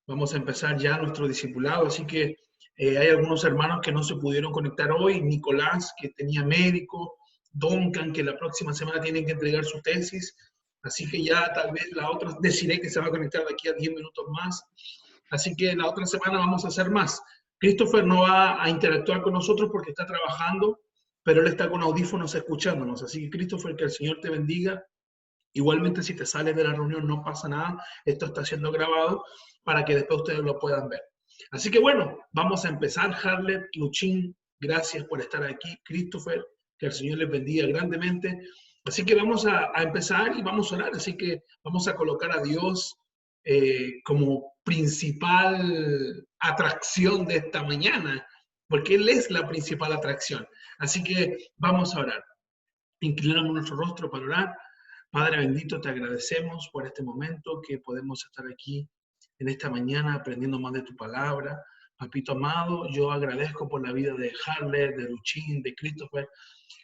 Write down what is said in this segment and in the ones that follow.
Vamos a empezar ya nuestro discipulado, así que hay algunos hermanos que no se pudieron conectar hoy, Nicolás, que tenía médico, Duncan, que la próxima semana tienen que entregar su tesis, así que ya tal vez la otra, deciré que se va a conectar de aquí a 10 minutos más, así que la otra semana vamos a hacer más. Christopher no va a interactuar con nosotros porque está trabajando, pero él está con audífonos escuchándonos, así que Christopher, que el Señor te bendiga. Igualmente, si te sales de la reunión, no pasa nada. Esto está siendo grabado para que después ustedes lo puedan ver. Así que bueno, vamos a empezar. Harlet, Luchín, gracias por estar aquí. Christopher, que el Señor les bendiga grandemente. Así que vamos a empezar y vamos a orar. Así que vamos a colocar a Dios como principal atracción de esta mañana, porque Él es la principal atracción. Así que vamos a orar. Inclinamos nuestro rostro para orar. Padre bendito, te agradecemos por este momento que podemos estar aquí en esta mañana aprendiendo más de tu palabra. Papito amado, yo agradezco por la vida de Harley, de Luchín, de Christopher,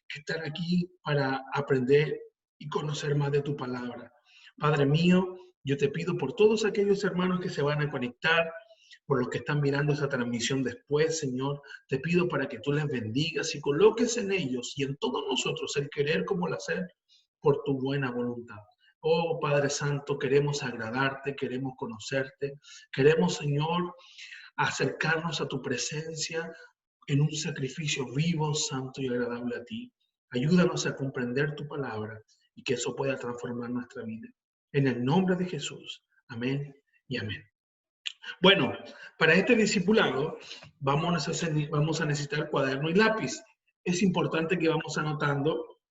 que están aquí para aprender y conocer más de tu palabra. Padre mío, yo te pido por todos aquellos hermanos que se van a conectar, por los que están mirando esa transmisión después, Señor, te pido para que tú les bendigas y coloques en ellos y en todos nosotros el querer como el hacer por tu buena voluntad. Oh Padre Santo, queremos agradarte, queremos conocerte, queremos, Señor, acercarnos a tu presencia en un sacrificio vivo, santo y agradable a ti. Ayúdanos a comprender tu palabra y que eso pueda transformar nuestra vida. En el nombre de Jesús. Amén y amén. Bueno, para este discipulado vamos a necesitar cuaderno y lápiz. Es importante que vamos anotando.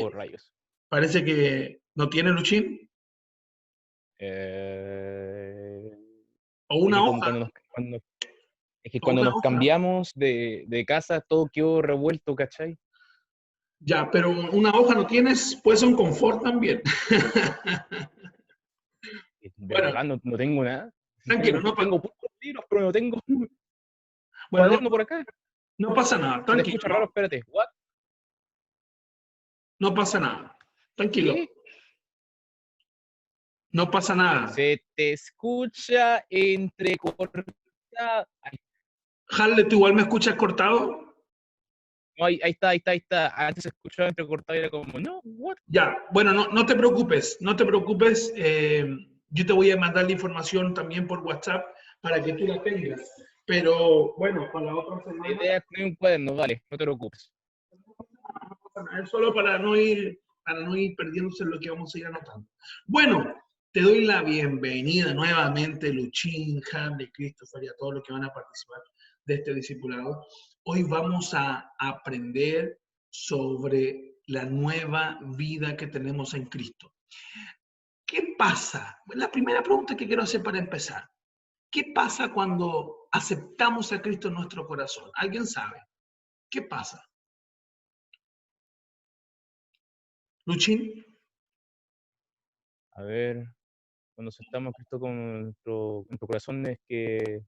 Oh, rayos. Parece que no tiene Luchín. O una hoja. Cuando nos cambiamos de casa, todo quedó revuelto, ¿cachai? Ya, pero una hoja no tienes, puede ser un confort también. De Bueno, verdad, no tengo nada. Tranquilo, tengo pocos libros, pero no tengo un bueno, cuaderno por acá. No pasa nada, Se te tranquilo. escucha raro, espérate. ¿What? No pasa nada, tranquilo. ¿Qué? No pasa nada. Se te escucha entrecortada. Halle, ¿tú igual me escuchas cortado? No, ahí está. Antes se escuchaba entrecortado y era como, no, what? Ya, bueno, no te preocupes, no te preocupes. Yo te voy a mandar la información también por WhatsApp para que tú la tengas. Pero bueno, para la otra semana. La idea es poner un cuaderno, vale, no te preocupes. Es solo para no ir perdiéndose lo que vamos a ir anotando. Bueno, te doy la bienvenida nuevamente, Luchín, Harley, Christopher y a todos los que van a participar de este discipulado. Hoy vamos a aprender sobre la nueva vida que tenemos en Cristo. ¿Qué pasa? La primera pregunta que quiero hacer para empezar. ¿Qué pasa cuando aceptamos a Cristo en nuestro corazón? ¿Alguien sabe? ¿Qué pasa? Luchín. A ver, cuando aceptamos a Cristo con nuestro corazón es que...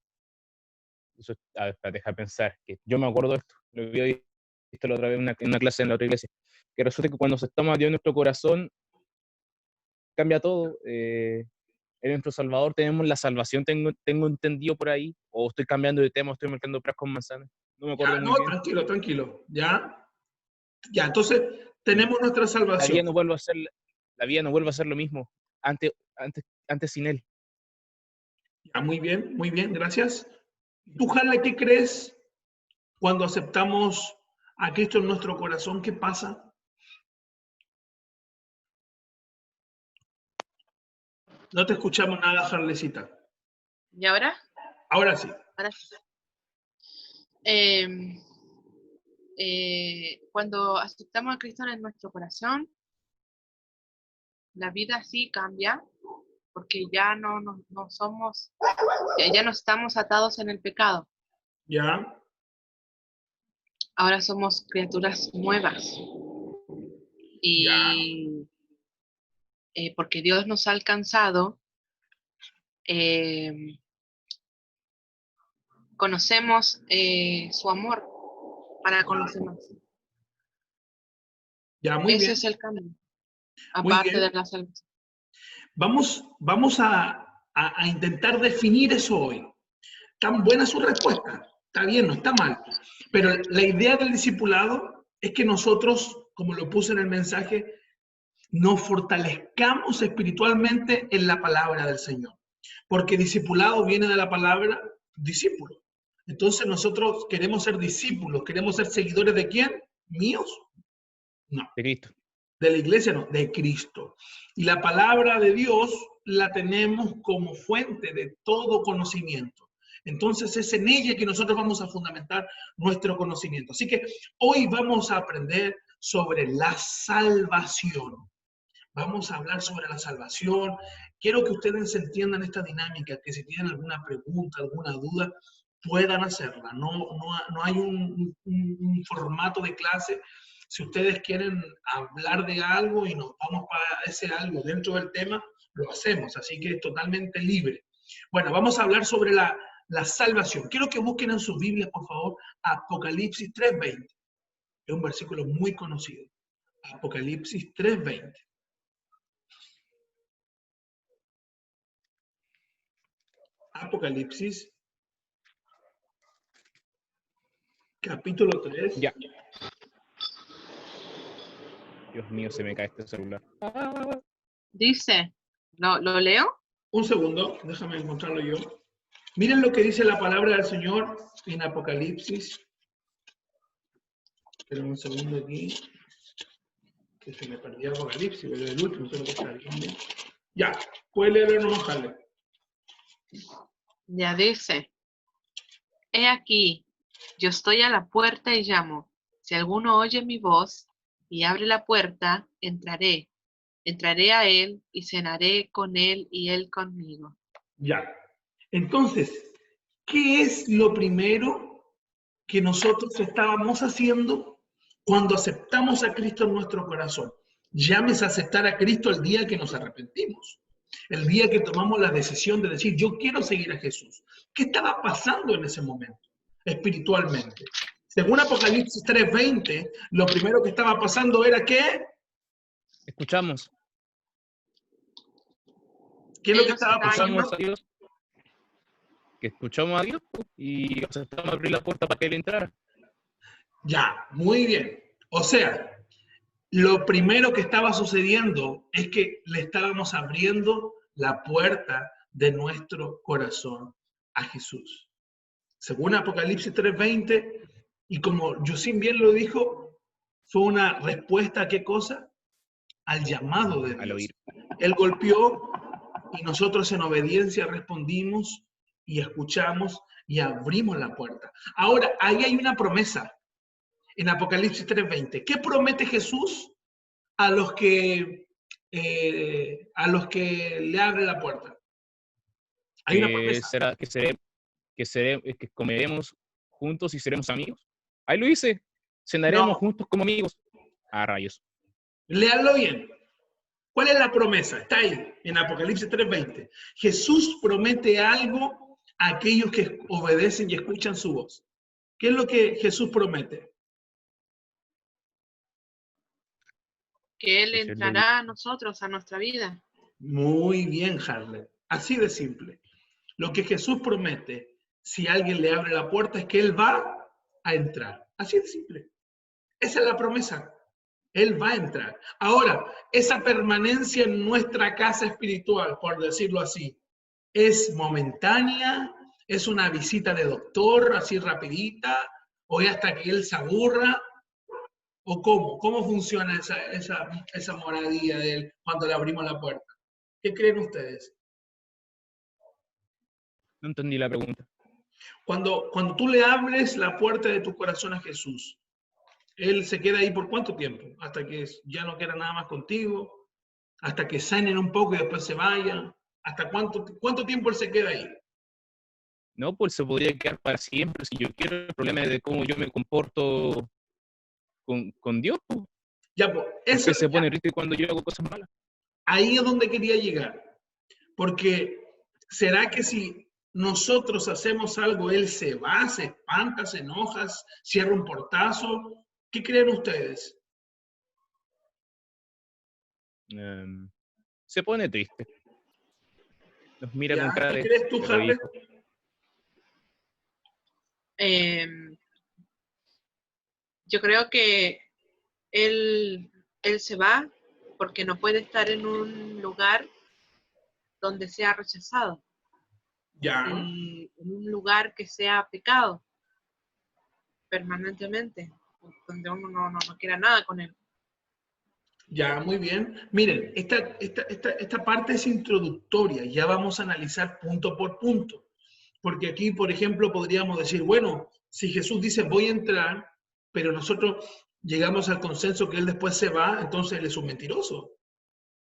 Eso, a ver, deja pensar, que yo me acuerdo de esto, lo había visto la otra vez en una clase en la otra iglesia, que resulta que cuando aceptamos a Dios en nuestro corazón, cambia todo. En nuestro Salvador tenemos la salvación, tengo entendido por ahí, o estoy cambiando de tema, estoy marcando peras con manzanas, no me acuerdo Ya, muy no, bien. tranquilo. Ya, entonces tenemos nuestra La salvación. vida no vuelve a ser lo mismo antes sin Él. Ya, muy bien, gracias. ¿Tú, Jala, qué crees cuando aceptamos a Cristo en nuestro corazón? ¿Qué pasa? No te escuchamos nada, Jarlecita. ¿Y ahora? Ahora sí. Ahora sí. Cuando aceptamos a Cristo en nuestro corazón, la vida sí cambia, porque ya no somos, ya no estamos atados en el pecado. Ya. Ahora somos criaturas nuevas. Y porque Dios nos ha alcanzado, conocemos su amor para conocernos. Ya, muy Ese bien. es el cambio, Muy aparte bien. de la salvación. Vamos a a intentar definir eso hoy. Tan buena su respuesta, está bien, no está mal. Pero la idea del discipulado es que nosotros, como lo puse en el mensaje, nos fortalezcamos espiritualmente en la palabra del Señor. Porque discipulado viene de la palabra discípulo. Entonces nosotros queremos ser discípulos, queremos ser seguidores ¿de quién? ¿Míos? No. De Cristo. De la iglesia, no, de Cristo. Y la palabra de Dios la tenemos como fuente de todo conocimiento. Entonces es en ella que nosotros vamos a fundamentar nuestro conocimiento. Así que hoy vamos a aprender sobre la salvación. Vamos a hablar sobre la salvación. Quiero que ustedes entiendan esta dinámica, que si tienen alguna pregunta, alguna duda, puedan hacerla. No hay un formato de clase. Si ustedes quieren hablar de algo y nos vamos para ese algo dentro del tema, lo hacemos. Así que es totalmente libre. Bueno, vamos a hablar sobre la salvación. Quiero que busquen en sus Biblias, por favor, Apocalipsis 3:20. Es un versículo muy conocido. Apocalipsis 3:20. Apocalipsis, capítulo 3. Ya. Dios mío, se me cae este celular. Dice, ¿lo leo? Un segundo, déjame encontrarlo yo. Miren lo que dice la palabra del Señor en Apocalipsis. Espera un segundo aquí, que se me perdió Apocalipsis, pero el último creo que está bien. Ya, puede leerlo nomás, Jale. Ya dice, he aquí, yo estoy a la puerta y llamo. Si alguno oye mi voz y abre la puerta, entraré. Entraré a él y cenaré con él y él conmigo. Ya. Entonces, ¿qué es lo primero que nosotros estábamos haciendo cuando aceptamos a Cristo en nuestro corazón? Llámese a aceptar a Cristo el día que nos arrepentimos, el día que tomamos la decisión de decir, yo quiero seguir a Jesús. ¿Qué estaba pasando en ese momento, espiritualmente? Según Apocalipsis 3:20, lo primero que estaba pasando era ¿qué? Escuchamos. ¿Qué es lo que Ellos estaba pasando? Escuchamos a Dios. Que escuchamos a Dios y aceptamos abrir la puerta para que él entrara. Ya, muy bien. O sea, lo primero que estaba sucediendo es que le estábamos abriendo la puerta de nuestro corazón a Jesús. Según Apocalipsis 3:20, y como Yusin bien lo dijo, fue una respuesta a ¿qué cosa? Al llamado de Al Dios. oír. Él golpeó y nosotros en obediencia respondimos y escuchamos y abrimos la puerta. Ahora, ahí hay una promesa en Apocalipsis 3:20. ¿Qué promete Jesús a los que le abre la puerta? Hay una promesa. Que comeremos juntos y seremos amigos. Ahí lo hice. Cenaremos No, juntos como amigos. A rayos. léanlo bien. ¿Cuál es la promesa? Está ahí, en Apocalipsis 3:20. Jesús promete algo a aquellos que obedecen y escuchan su voz. ¿Qué es lo que Jesús promete? Que él Hacerlo entrará a nosotros, a nuestra vida. Muy bien, Harley. Así de simple. Lo que Jesús promete, si alguien le abre la puerta, es que Él va a entrar. Así de simple. Esa es la promesa. Él va a entrar. Ahora, esa permanencia en nuestra casa espiritual, por decirlo así, ¿es momentánea? ¿Es una visita de doctor así rapidita? ¿O es hasta que Él se aburra? ¿O cómo? ¿Cómo funciona esa moradía de Él cuando le abrimos la puerta? ¿Qué creen ustedes? No entendí la pregunta. Cuando tú le abres la puerta de tu corazón a Jesús, Él se queda ahí por ¿cuánto tiempo? Hasta que ya no quiera nada más contigo, hasta que sanen un poco y después se vayan. ¿Hasta cuánto tiempo Él se queda ahí? No, pues se podría quedar para siempre si yo quiero. El problema es de cómo yo me comporto con Dios. Pues. Ya, pues, Porque se pone triste cuando yo hago cosas malas. ahí es donde quería llegar. Porque ¿será que si nosotros hacemos algo, Él se va, se espanta, se enoja, cierra un portazo? ¿Qué creen ustedes? Se pone triste. nos mira ¿Ya? con cara ¿Qué de, crees tú, pero Harley? hijo, Yo creo que él se va porque no puede estar en un lugar donde sea rechazado Ya, y en un lugar que sea pecado permanentemente, donde uno no quiera nada con él. ya, muy bien. Miren, esta parte es introductoria, ya vamos a analizar punto por punto. Porque aquí, por ejemplo, podríamos decir, bueno, si Jesús dice voy a entrar, pero nosotros llegamos al consenso que él después se va, entonces él es un mentiroso.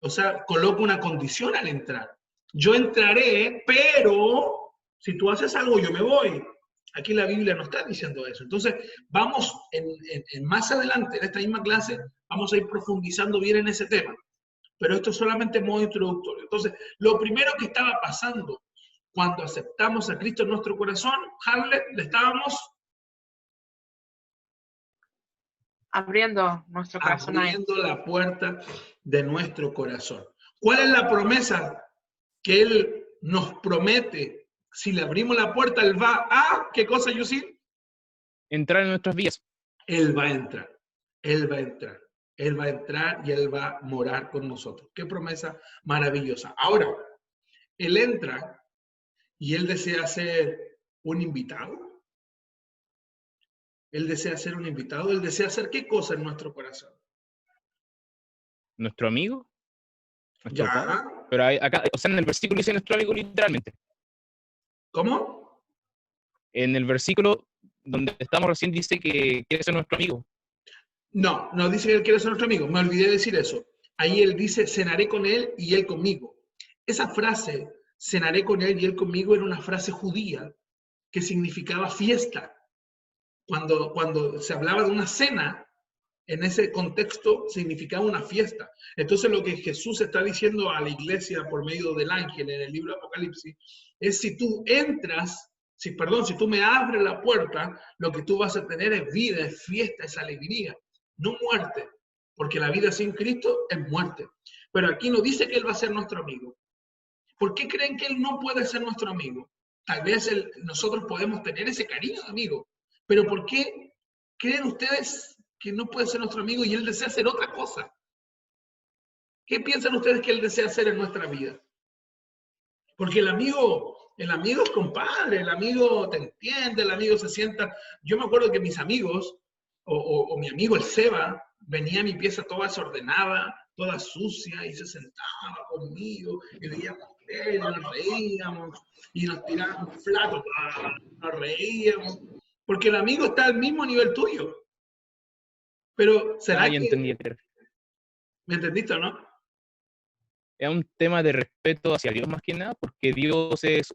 O sea, coloca una condición al entrar. Yo entraré, pero si tú haces algo, yo me voy. Aquí la Biblia no está diciendo eso. Entonces, vamos más adelante, en esta misma clase, vamos a ir profundizando bien en ese tema. Pero esto es solamente modo introductorio. Entonces, lo primero que estaba pasando cuando aceptamos a Cristo en nuestro corazón, Harlet, le estábamos Abriendo nuestro corazón a él. abriendo la puerta de nuestro corazón. ¿Cuál es la promesa que Él nos promete? Si le abrimos la puerta, Él va a, ¿qué cosa, Yusil? entrar en nuestras vidas. Él va a entrar, Él va a entrar, Él va a entrar y Él va a morar con nosotros. Qué promesa maravillosa. Ahora, Él entra y Él desea ser un invitado. Él desea ser un invitado, Él desea hacer qué cosa en nuestro corazón. Nuestro amigo, nuestro padre. Ya, Pero acá, o sea, en el versículo dice nuestro amigo literalmente. ¿cómo? En el versículo donde estamos recién dice que quiere ser nuestro amigo. No, no dice que Él quiere ser nuestro amigo, me olvidé de decir eso. Ahí Él dice, cenaré con Él y Él conmigo. Esa frase, cenaré con Él y Él conmigo, era una frase judía que significaba fiesta. Cuando se hablaba de una cena, en ese contexto significaba una fiesta. Entonces lo que Jesús está diciendo a la iglesia por medio del ángel en el libro de Apocalipsis es si tú entras, si tú me abres la puerta, lo que tú vas a tener es vida, es fiesta, es alegría, no muerte, porque la vida sin Cristo es muerte. Pero aquí no dice que Él va a ser nuestro amigo. ¿Por qué creen que Él no puede ser nuestro amigo? Tal vez nosotros podemos tener ese cariño de amigo, pero ¿por qué creen ustedes que no puede ser nuestro amigo y Él desea hacer otra cosa? ¿Qué piensan ustedes que Él desea hacer en nuestra vida? Porque el amigo es compadre, el amigo te entiende, el amigo se sienta. Yo me acuerdo que mis amigos, o mi amigo el Seba, venía a mi pieza toda desordenada, toda sucia, y se sentaba conmigo, y veíamos tele, nos reíamos, y nos tirábamos flatos, nos reíamos, porque el amigo está al mismo nivel tuyo. Pero, ¿será Ya que entendí. me entendiste o no? Es un tema de respeto hacia Dios más que nada, porque Dios es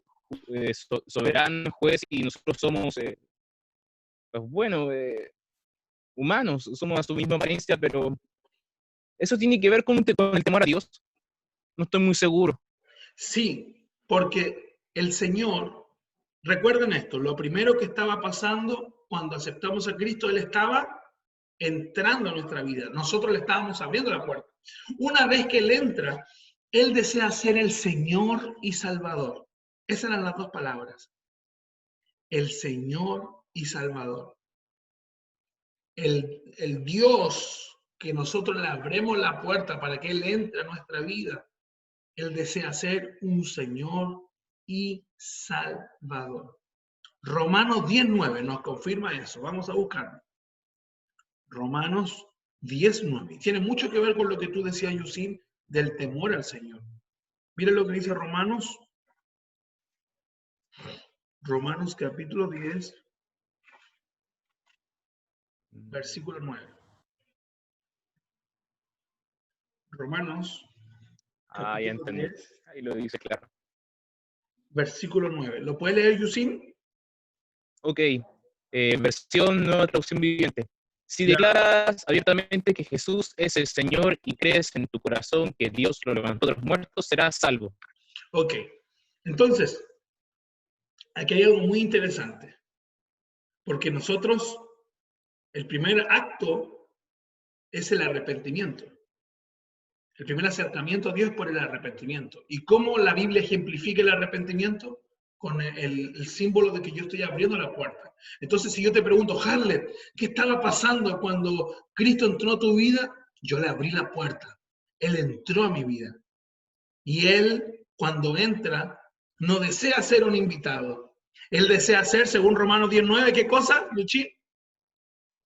soberano, juez, y nosotros somos, pues bueno, humanos, somos a su misma apariencia, pero eso tiene que ver con el temor a Dios. No estoy muy seguro. Sí, porque el Señor, recuerden esto, lo primero que estaba pasando cuando aceptamos a Cristo, Él estaba entrando a nuestra vida. Nosotros le estábamos abriendo la puerta. Una vez que Él entra, Él desea ser el Señor y Salvador. Esas eran las dos palabras. El Señor y Salvador. El Dios que nosotros le abremos la puerta para que Él entre a nuestra vida. Él desea ser un Señor y Salvador. Romanos 10:9 nos confirma eso. Vamos a buscarlo. Romanos 10:9. Tiene mucho que ver con lo que tú decías, Yusin, del temor al Señor. Mira lo que dice Romanos. Romanos capítulo 10, versículo 9. Romanos Ah, ya capítulo entendí. 10, Ahí lo dice claro. versículo 9. ¿Lo puede leer, Yusin? Ok, versión nueva traducción viviente. Si Ya. declaras abiertamente que Jesús es el Señor y crees en tu corazón que Dios lo levantó de los muertos, serás salvo. Ok. Entonces, aquí hay algo muy interesante. Porque nosotros, el primer acto es el arrepentimiento. El primer acercamiento a Dios es por el arrepentimiento. ¿Y cómo la Biblia ejemplifica el arrepentimiento? Con el símbolo de que yo estoy abriendo la puerta. Entonces, si yo te pregunto, Harlet, ¿qué estaba pasando cuando Cristo entró a tu vida? Yo le abrí la puerta. Él entró a mi vida. Y Él, cuando entra, no desea ser un invitado. Él desea ser, según Romanos 19, ¿qué cosa, Luchín?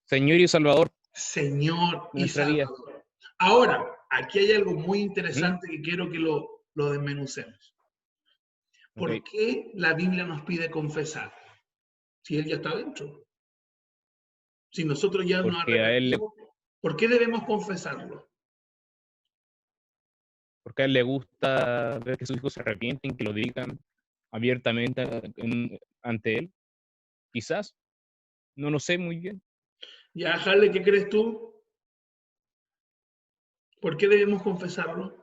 Señor y Salvador Señor de y nuestra vida. Salvador. Ahora, aquí hay algo muy ¿Mm? interesante que quiero que lo desmenucemos. ¿Por Ok. qué la Biblia nos pide confesar? Si Él ya está dentro. Si nosotros ya nos Porque a él le, arrepentimos, ¿por qué debemos confesarlo? porque a él le gusta ver que sus hijos se arrepienten, que lo digan abiertamente ante él. Quizás, no lo sé muy bien. Ya, Harley, ¿qué crees tú? ¿Por qué debemos confesarlo?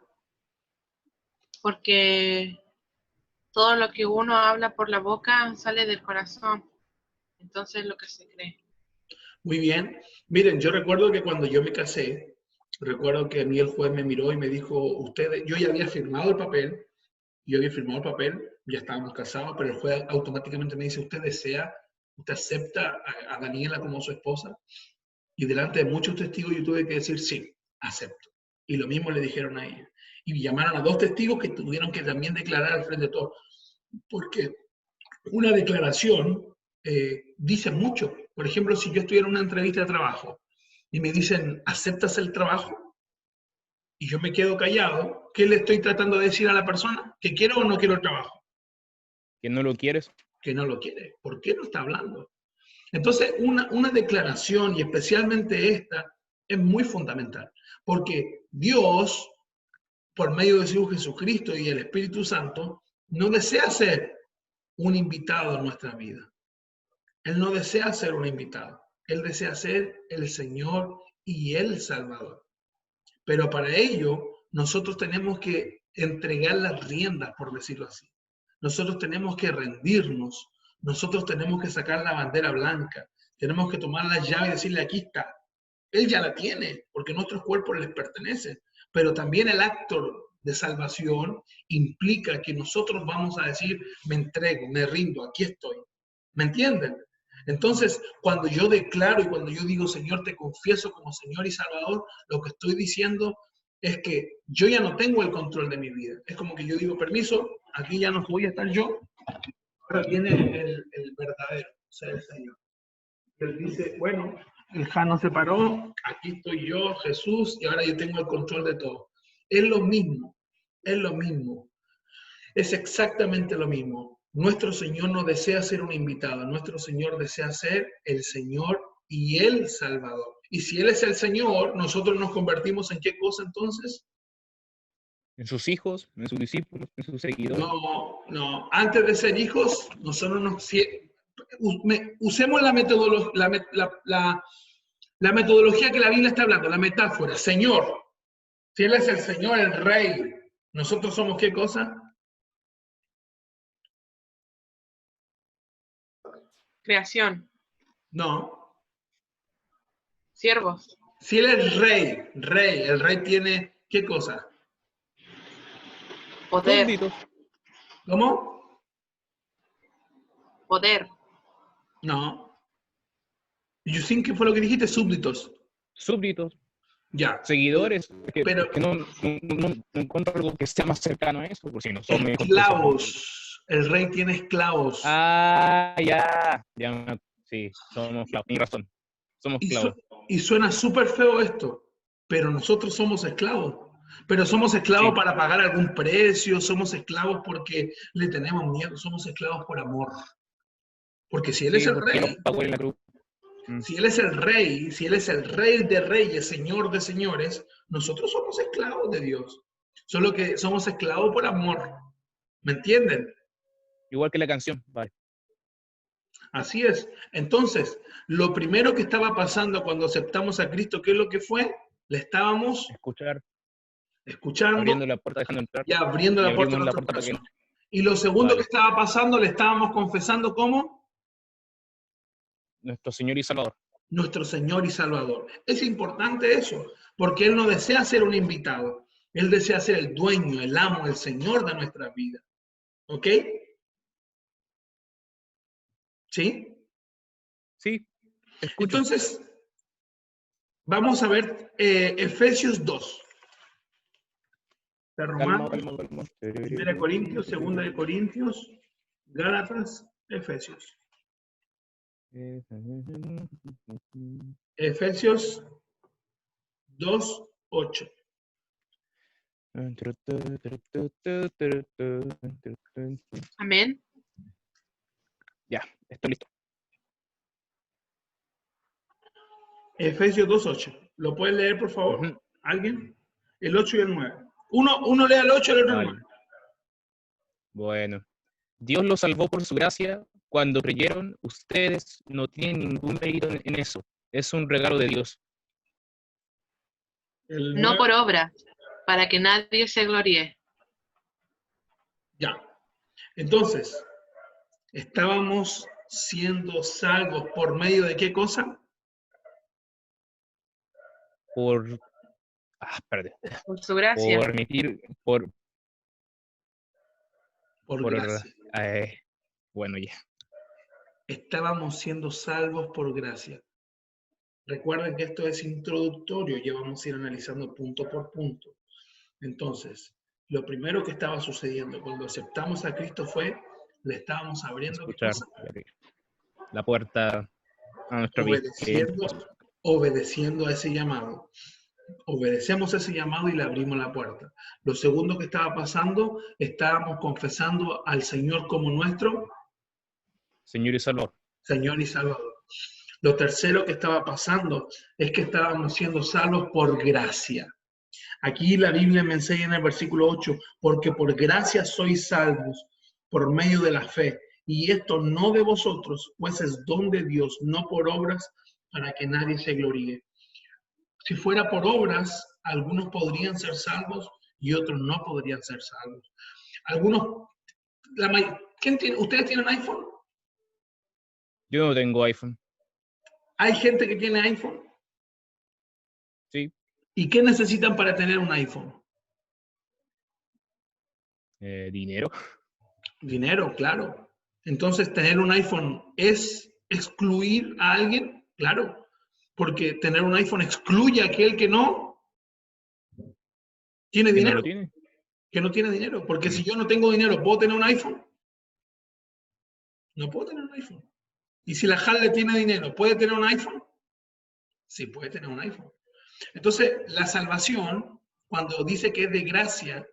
Porque todo lo que uno habla por la boca sale del corazón. Entonces lo que se cree. Muy bien. Miren, yo recuerdo que cuando yo me casé, recuerdo que a mí el juez me miró y me dijo, yo ya había firmado el papel, ya estábamos casados, pero el juez automáticamente me dice, usted acepta a Daniela como su esposa? Y delante de muchos testigos yo tuve que decir, sí, acepto. Y lo mismo le dijeron a ella. Y llamaron a 2 testigos que tuvieron que también declarar al frente de todos. Porque una declaración dice mucho. Por ejemplo, si yo estoy en una entrevista de trabajo y me dicen, ¿aceptas el trabajo? Y yo me quedo callado, ¿qué le estoy tratando de decir a la persona? ¿Que quiero o no quiero el trabajo? Que no lo quieres. Que no lo quiere. ¿Por qué no está hablando? Entonces, una declaración, y especialmente esta, es muy fundamental. Porque Dios, por medio de su Hijo Jesucristo y el Espíritu Santo, no desea ser un invitado en nuestra vida. Él no desea ser un invitado. Él desea ser el Señor y el Salvador. Pero para ello, nosotros tenemos que entregar las riendas, por decirlo así. Nosotros tenemos que rendirnos. Nosotros tenemos que sacar la bandera blanca. Tenemos que tomar la llave y decirle, aquí está. Él ya la tiene, porque nuestros cuerpos les pertenecen. Pero también el acto de salvación implica que nosotros vamos a decir, me entrego, me rindo, aquí estoy. ¿Me entienden? Entonces, cuando yo declaro y cuando yo digo, Señor, te confieso como Señor y Salvador, lo que estoy diciendo es que yo ya no tengo el control de mi vida. Es como que yo digo, permiso, aquí ya no voy a estar yo, ahora viene el verdadero, o sea, el Señor. Él dice, bueno, el Jano se paró, aquí estoy yo, Jesús, y ahora yo tengo el control de todo. Es lo mismo, es lo mismo. Es exactamente lo mismo. Nuestro Señor no desea ser un invitado, nuestro Señor desea ser el Señor y el Salvador. Y si Él es el Señor, nosotros nos convertimos en ¿qué cosa entonces? En sus hijos, en sus discípulos, en sus seguidores. No. Antes de ser hijos, nosotros usemos la metodología que la Biblia está hablando, la metáfora. Señor, si Él es el Señor, el Rey, ¿nosotros somos qué cosa? Creación. No. Siervos. Si Él es rey, el rey tiene ¿qué cosa? Poder. Súbditos. ¿Cómo? Poder. No. Yusin, ¿qué fue lo que dijiste? Súbditos. Súbditos. Ya. Seguidores. Pero que no encuentro algo que sea más cercano a eso, porque si no son mejor esclavos. El rey tiene esclavos. Ah, ya. Sí, somos esclavos. Tienes razón. Somos esclavos. Y suena súper feo esto, pero nosotros somos esclavos. Pero somos esclavos Sí. para pagar algún precio, somos esclavos porque le tenemos miedo, somos esclavos por amor. Porque si Él es el rey, si Él es el rey, si Él es el rey de reyes, señor de señores, nosotros somos esclavos de Dios. Solo que somos esclavos por amor. ¿Me entienden? Igual que la canción, vale. Así es. Entonces, lo primero que estaba pasando cuando aceptamos a Cristo, ¿qué es lo que fue? Le estábamos escuchando, abriendo la puerta, dejando entrar. y abriendo la puerta de nuestro corazón. Y lo segundo que estaba pasando, le estábamos confesando ¿cómo? Nuestro Señor y Salvador. Nuestro Señor y Salvador. Es importante eso, porque Él no desea ser un invitado. Él desea ser el dueño, el amo, el Señor de nuestras vidas. ¿Ok? ¿Sí? Sí, te escucho. Entonces, vamos a ver Efesios 2. De Calma, Romanos, calma, calma. 1 Corintios, 2 de Corintios, Gálatas, Efesios. Efesios 2, 8. Amén. Ya, estoy listo. Efesios 2, 8. ¿Lo pueden leer, por favor? Ujú. ¿Alguien? El 8 y el 9. Uno lea el 8 y el otro el Vale. 9. Bueno, Dios los salvó por su gracia. Cuando creyeron, ustedes no tienen ningún mérito en eso. Es un regalo de Dios. El No 9, por obra, para que nadie se gloríe. ya. Entonces, estábamos siendo salvos por medio de qué cosa? Por, espérate, Por su gracia. por emitir, Por por, gracia. bueno, ya. Estábamos siendo salvos por gracia. Recuerden que esto es introductorio, ya vamos a ir analizando punto por punto. Entonces, lo primero que estaba sucediendo cuando aceptamos a Cristo fue, le estábamos abriendo ¿qué Escuchar cosa? y abrir la puerta a nuestra vida. Obedeciendo a ese llamado. Obedecemos ese llamado y le abrimos la puerta. Lo segundo que estaba pasando, estábamos confesando al Señor como nuestro Señor y Salvador. Señor y Salvador. Lo tercero que estaba pasando es que estábamos siendo salvos por gracia. Aquí la Biblia me enseña en el versículo 8, porque por gracia sois salvos por medio de la fe. Y esto no de vosotros, pues es don de Dios, no por obras, para que nadie se gloríe. Si fuera por obras, algunos podrían ser salvos y otros no podrían ser salvos. Algunos, ¿ustedes tienen iPhone? Yo no tengo iPhone. ¿Hay gente que tiene iPhone? Sí. ¿Y qué necesitan para tener un iPhone? Dinero. Dinero, claro. Entonces, tener un iPhone es excluir a alguien, claro, porque tener un iPhone excluye a aquel que no tiene ¿Que no dinero, lo tiene? que no tiene dinero. Porque si yo no tengo dinero, ¿puedo tener un iPhone? No puedo tener un iPhone. Y si la Halle tiene dinero, ¿puede tener un iPhone? Sí, puede tener un iPhone. Entonces, la salvación, cuando dice que es de gracia,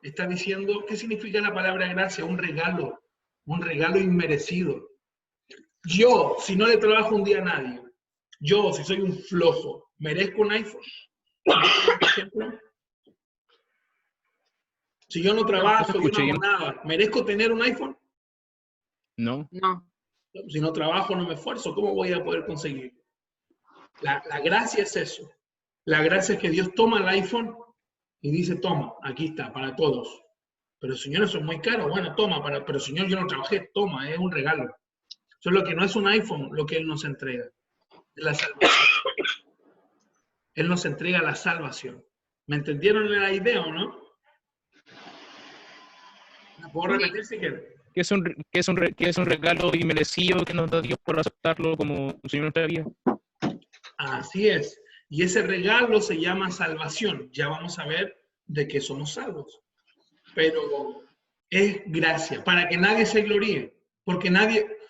está diciendo, ¿qué significa la palabra gracia? Un regalo inmerecido. Yo, si no le trabajo un día a nadie, yo, si soy un flojo, ¿merezco un iPhone? Por ejemplo, si yo no trabajo, yo no hago nada, ¿merezco tener un iPhone? No. No. Si no trabajo, no me esfuerzo, ¿cómo voy a poder conseguirlo? La gracia es eso. La gracia es que Dios toma el iPhone y dice, toma, aquí está, para todos. Pero señor, eso es muy caro. Bueno, toma, pero señor, yo no trabajé, toma, es un regalo. Eso es lo que no es un iPhone, lo que Él nos entrega. La salvación. Él nos entrega la salvación. ¿Me entendieron la idea o no? ¿La puedo repetir si quieren? Que es un regalo inmerecido que nos da Dios por aceptarlo como un Señor de nuestra vida. Así es. Y ese regalo se llama salvación. Ya vamos a ver de qué somos salvos. Pero es gracia, para que nadie se gloríe. Porque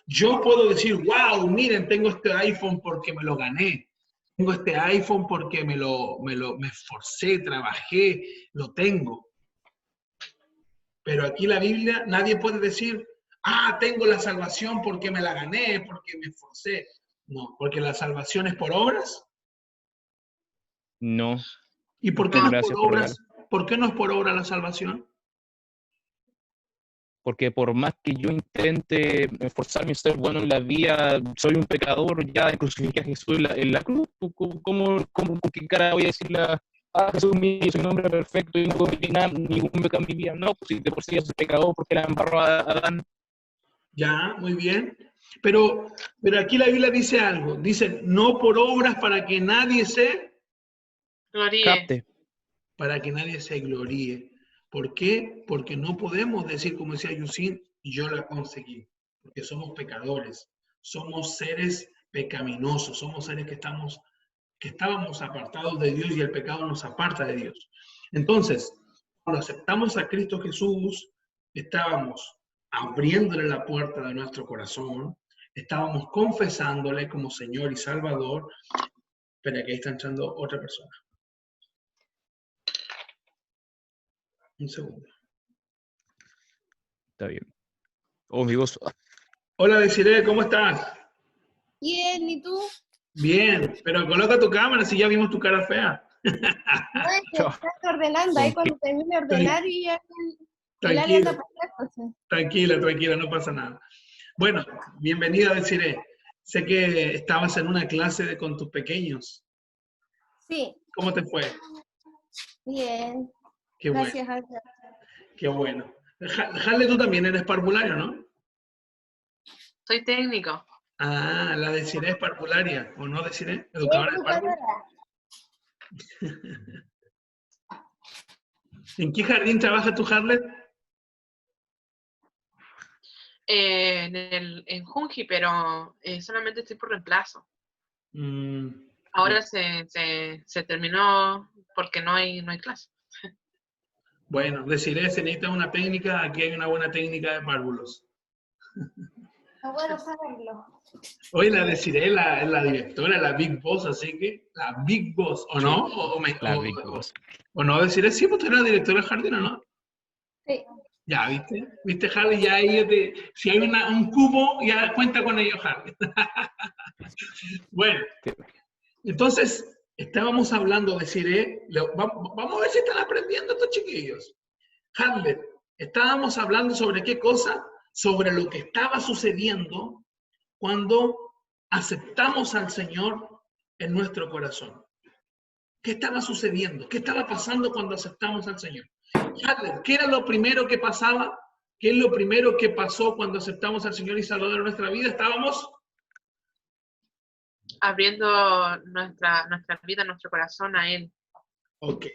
yo puedo decir, wow, miren, tengo este iPhone porque me lo gané. Tengo este iPhone porque me esforcé, trabajé, lo tengo. Pero aquí la Biblia, nadie puede decir, tengo la salvación porque me la gané, porque me esforcé. No, porque la salvación es por obras. No. ¿Y por qué no es por obras? Regalo. ¿Por qué no es por obra la salvación? Porque por más que yo intente esforzarme y ser bueno en la vida, soy un pecador, ya crucifiqué a Jesús en la cruz. ¿Con qué cara voy a decirle a Jesús mío, soy un hombre perfecto y no cometí nada, ningún pecado en mi vida? No, pues si de por sí soy pecador porque la embarró a Adán. Ya, muy bien. Pero aquí la Biblia dice algo. Dice, no por obras para que nadie se gloríe. Capte. para que nadie se gloríe. ¿Por qué? Porque no podemos decir, como decía Yusin, yo la conseguí, porque somos pecadores, somos seres pecaminosos, somos seres que estábamos apartados de Dios y el pecado nos aparta de Dios. Entonces, cuando aceptamos a Cristo Jesús, estábamos abriéndole la puerta de nuestro corazón, estábamos confesándole como Señor y Salvador. Espera, que ahí está entrando otra persona. Un segundo. Está bien. Oh, amigos. Hola, Desiree, ¿cómo estás? Bien, ¿y tú? Bien, pero coloca tu cámara si ya vimos tu cara fea. No, es que estás ordenando, ahí cuando termine de ordenar y ya el área anda para atrás, entonces. Tranquila, tranquila, no pasa nada. Bueno, bienvenida, Desiree. Sé que estabas en una clase con tus pequeños. Sí, ¿Cómo te fue? bien, Qué gracias bueno, a Dios. qué bueno. Jale, tú también eres parvulario, ¿no? Soy técnico. Ah, la Desiree es parvularia, ¿o no, Desiree? Soy Educadora de párvulo. educadora. ¿En qué jardín trabaja tu Harlet? En Junji, pero solamente estoy por reemplazo. Mm, Ahora se terminó porque no hay clase. bueno, Desiree, se necesita una técnica, aquí hay una buena técnica de párvulos. Es bueno saberlo. Hoy la Desiree es la directora, la Big Boss, así que la Big Boss, ¿o no? La Big Boss. ¿O no, Desiree? Sí, pues tú eres la directora del jardín, ¿o no? Sí. Ya, ¿viste? ¿Viste, Harley? Ya ahí si hay un cubo, ya cuenta con ello, Harley. Bueno, entonces, estábamos hablando, Desiree, vamos a ver si están aprendiendo estos chiquillos. Harley, estábamos hablando sobre qué cosa, sobre lo que estaba sucediendo cuando aceptamos al Señor en nuestro corazón. ¿Qué estaba sucediendo? ¿Qué estaba pasando cuando aceptamos al Señor? ¿Qué era lo primero que pasaba? ¿Qué es lo primero que pasó cuando aceptamos al Señor y Salvador en nuestra vida? Estábamos abriendo nuestra vida, nuestro corazón a Él. Ok.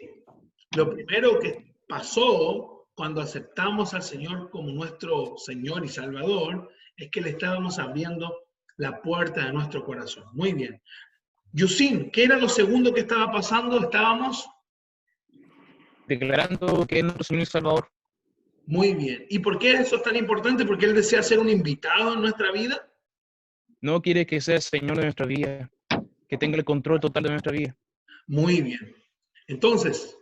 Lo primero que pasó cuando aceptamos al Señor como nuestro Señor y Salvador es que le estábamos abriendo la puerta de nuestro corazón. Muy bien. Yusin, ¿qué era lo segundo que estaba pasando? Estábamos declarando que es nuestro Señor y Salvador. muy bien. ¿Y por qué eso es tan importante? ¿Porque Él desea ser un invitado en nuestra vida? No quiere que sea el Señor de nuestra vida, que tenga el control total de nuestra vida. Muy bien. Entonces,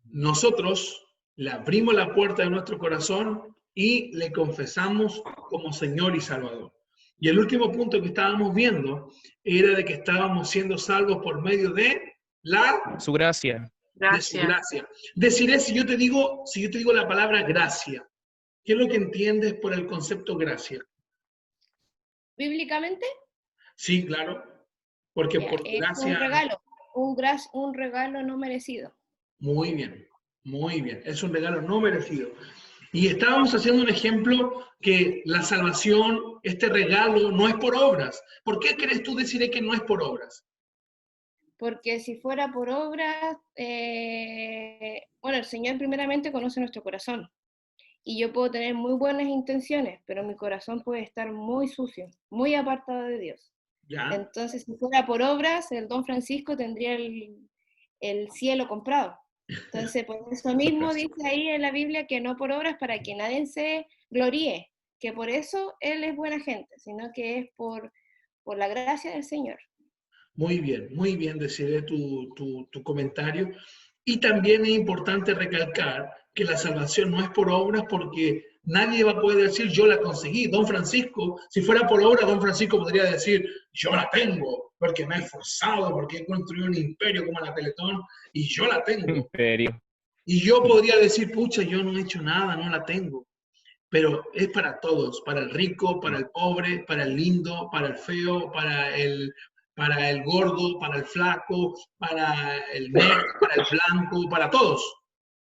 nosotros le abrimos la puerta de nuestro corazón y le confesamos como Señor y Salvador. Y el último punto que estábamos viendo era de que estábamos siendo salvos por medio de su gracia. De su gracia. Deciré, si yo te digo la palabra gracia, ¿qué es lo que entiendes por el concepto gracia? ¿Bíblicamente? Sí, claro. Porque Ya, por es gracia. un regalo no merecido. Muy bien, muy bien. Es un regalo no merecido. Y estábamos haciendo un ejemplo que la salvación, este regalo, no es por obras. ¿Por qué crees tú decir que no es por obras? Porque si fuera por obras, bueno, el Señor primeramente conoce nuestro corazón. Y yo puedo tener muy buenas intenciones, pero mi corazón puede estar muy sucio, muy apartado de Dios. ¿Ya? Entonces, si fuera por obras, el Don Francisco tendría el cielo comprado. Entonces, por eso mismo dice ahí en la Biblia que no por obras para que nadie se gloríe, que por eso Él es buena gente, sino que es por la gracia del Señor. Muy bien, deciré tu comentario. Y también es importante recalcar que la salvación no es por obras porque nadie va a poder decir yo la conseguí. Don Francisco, si fuera por obra, Don Francisco podría decir yo la tengo porque me he esforzado, porque he construido un imperio como la Teletón y yo la tengo. Imperio. Y yo podría decir, pucha, yo no he hecho nada, no la tengo. Pero es para todos, para el rico, para el pobre, para el lindo, para el feo, para el gordo, para el flaco, para el negro, para el blanco, para todos.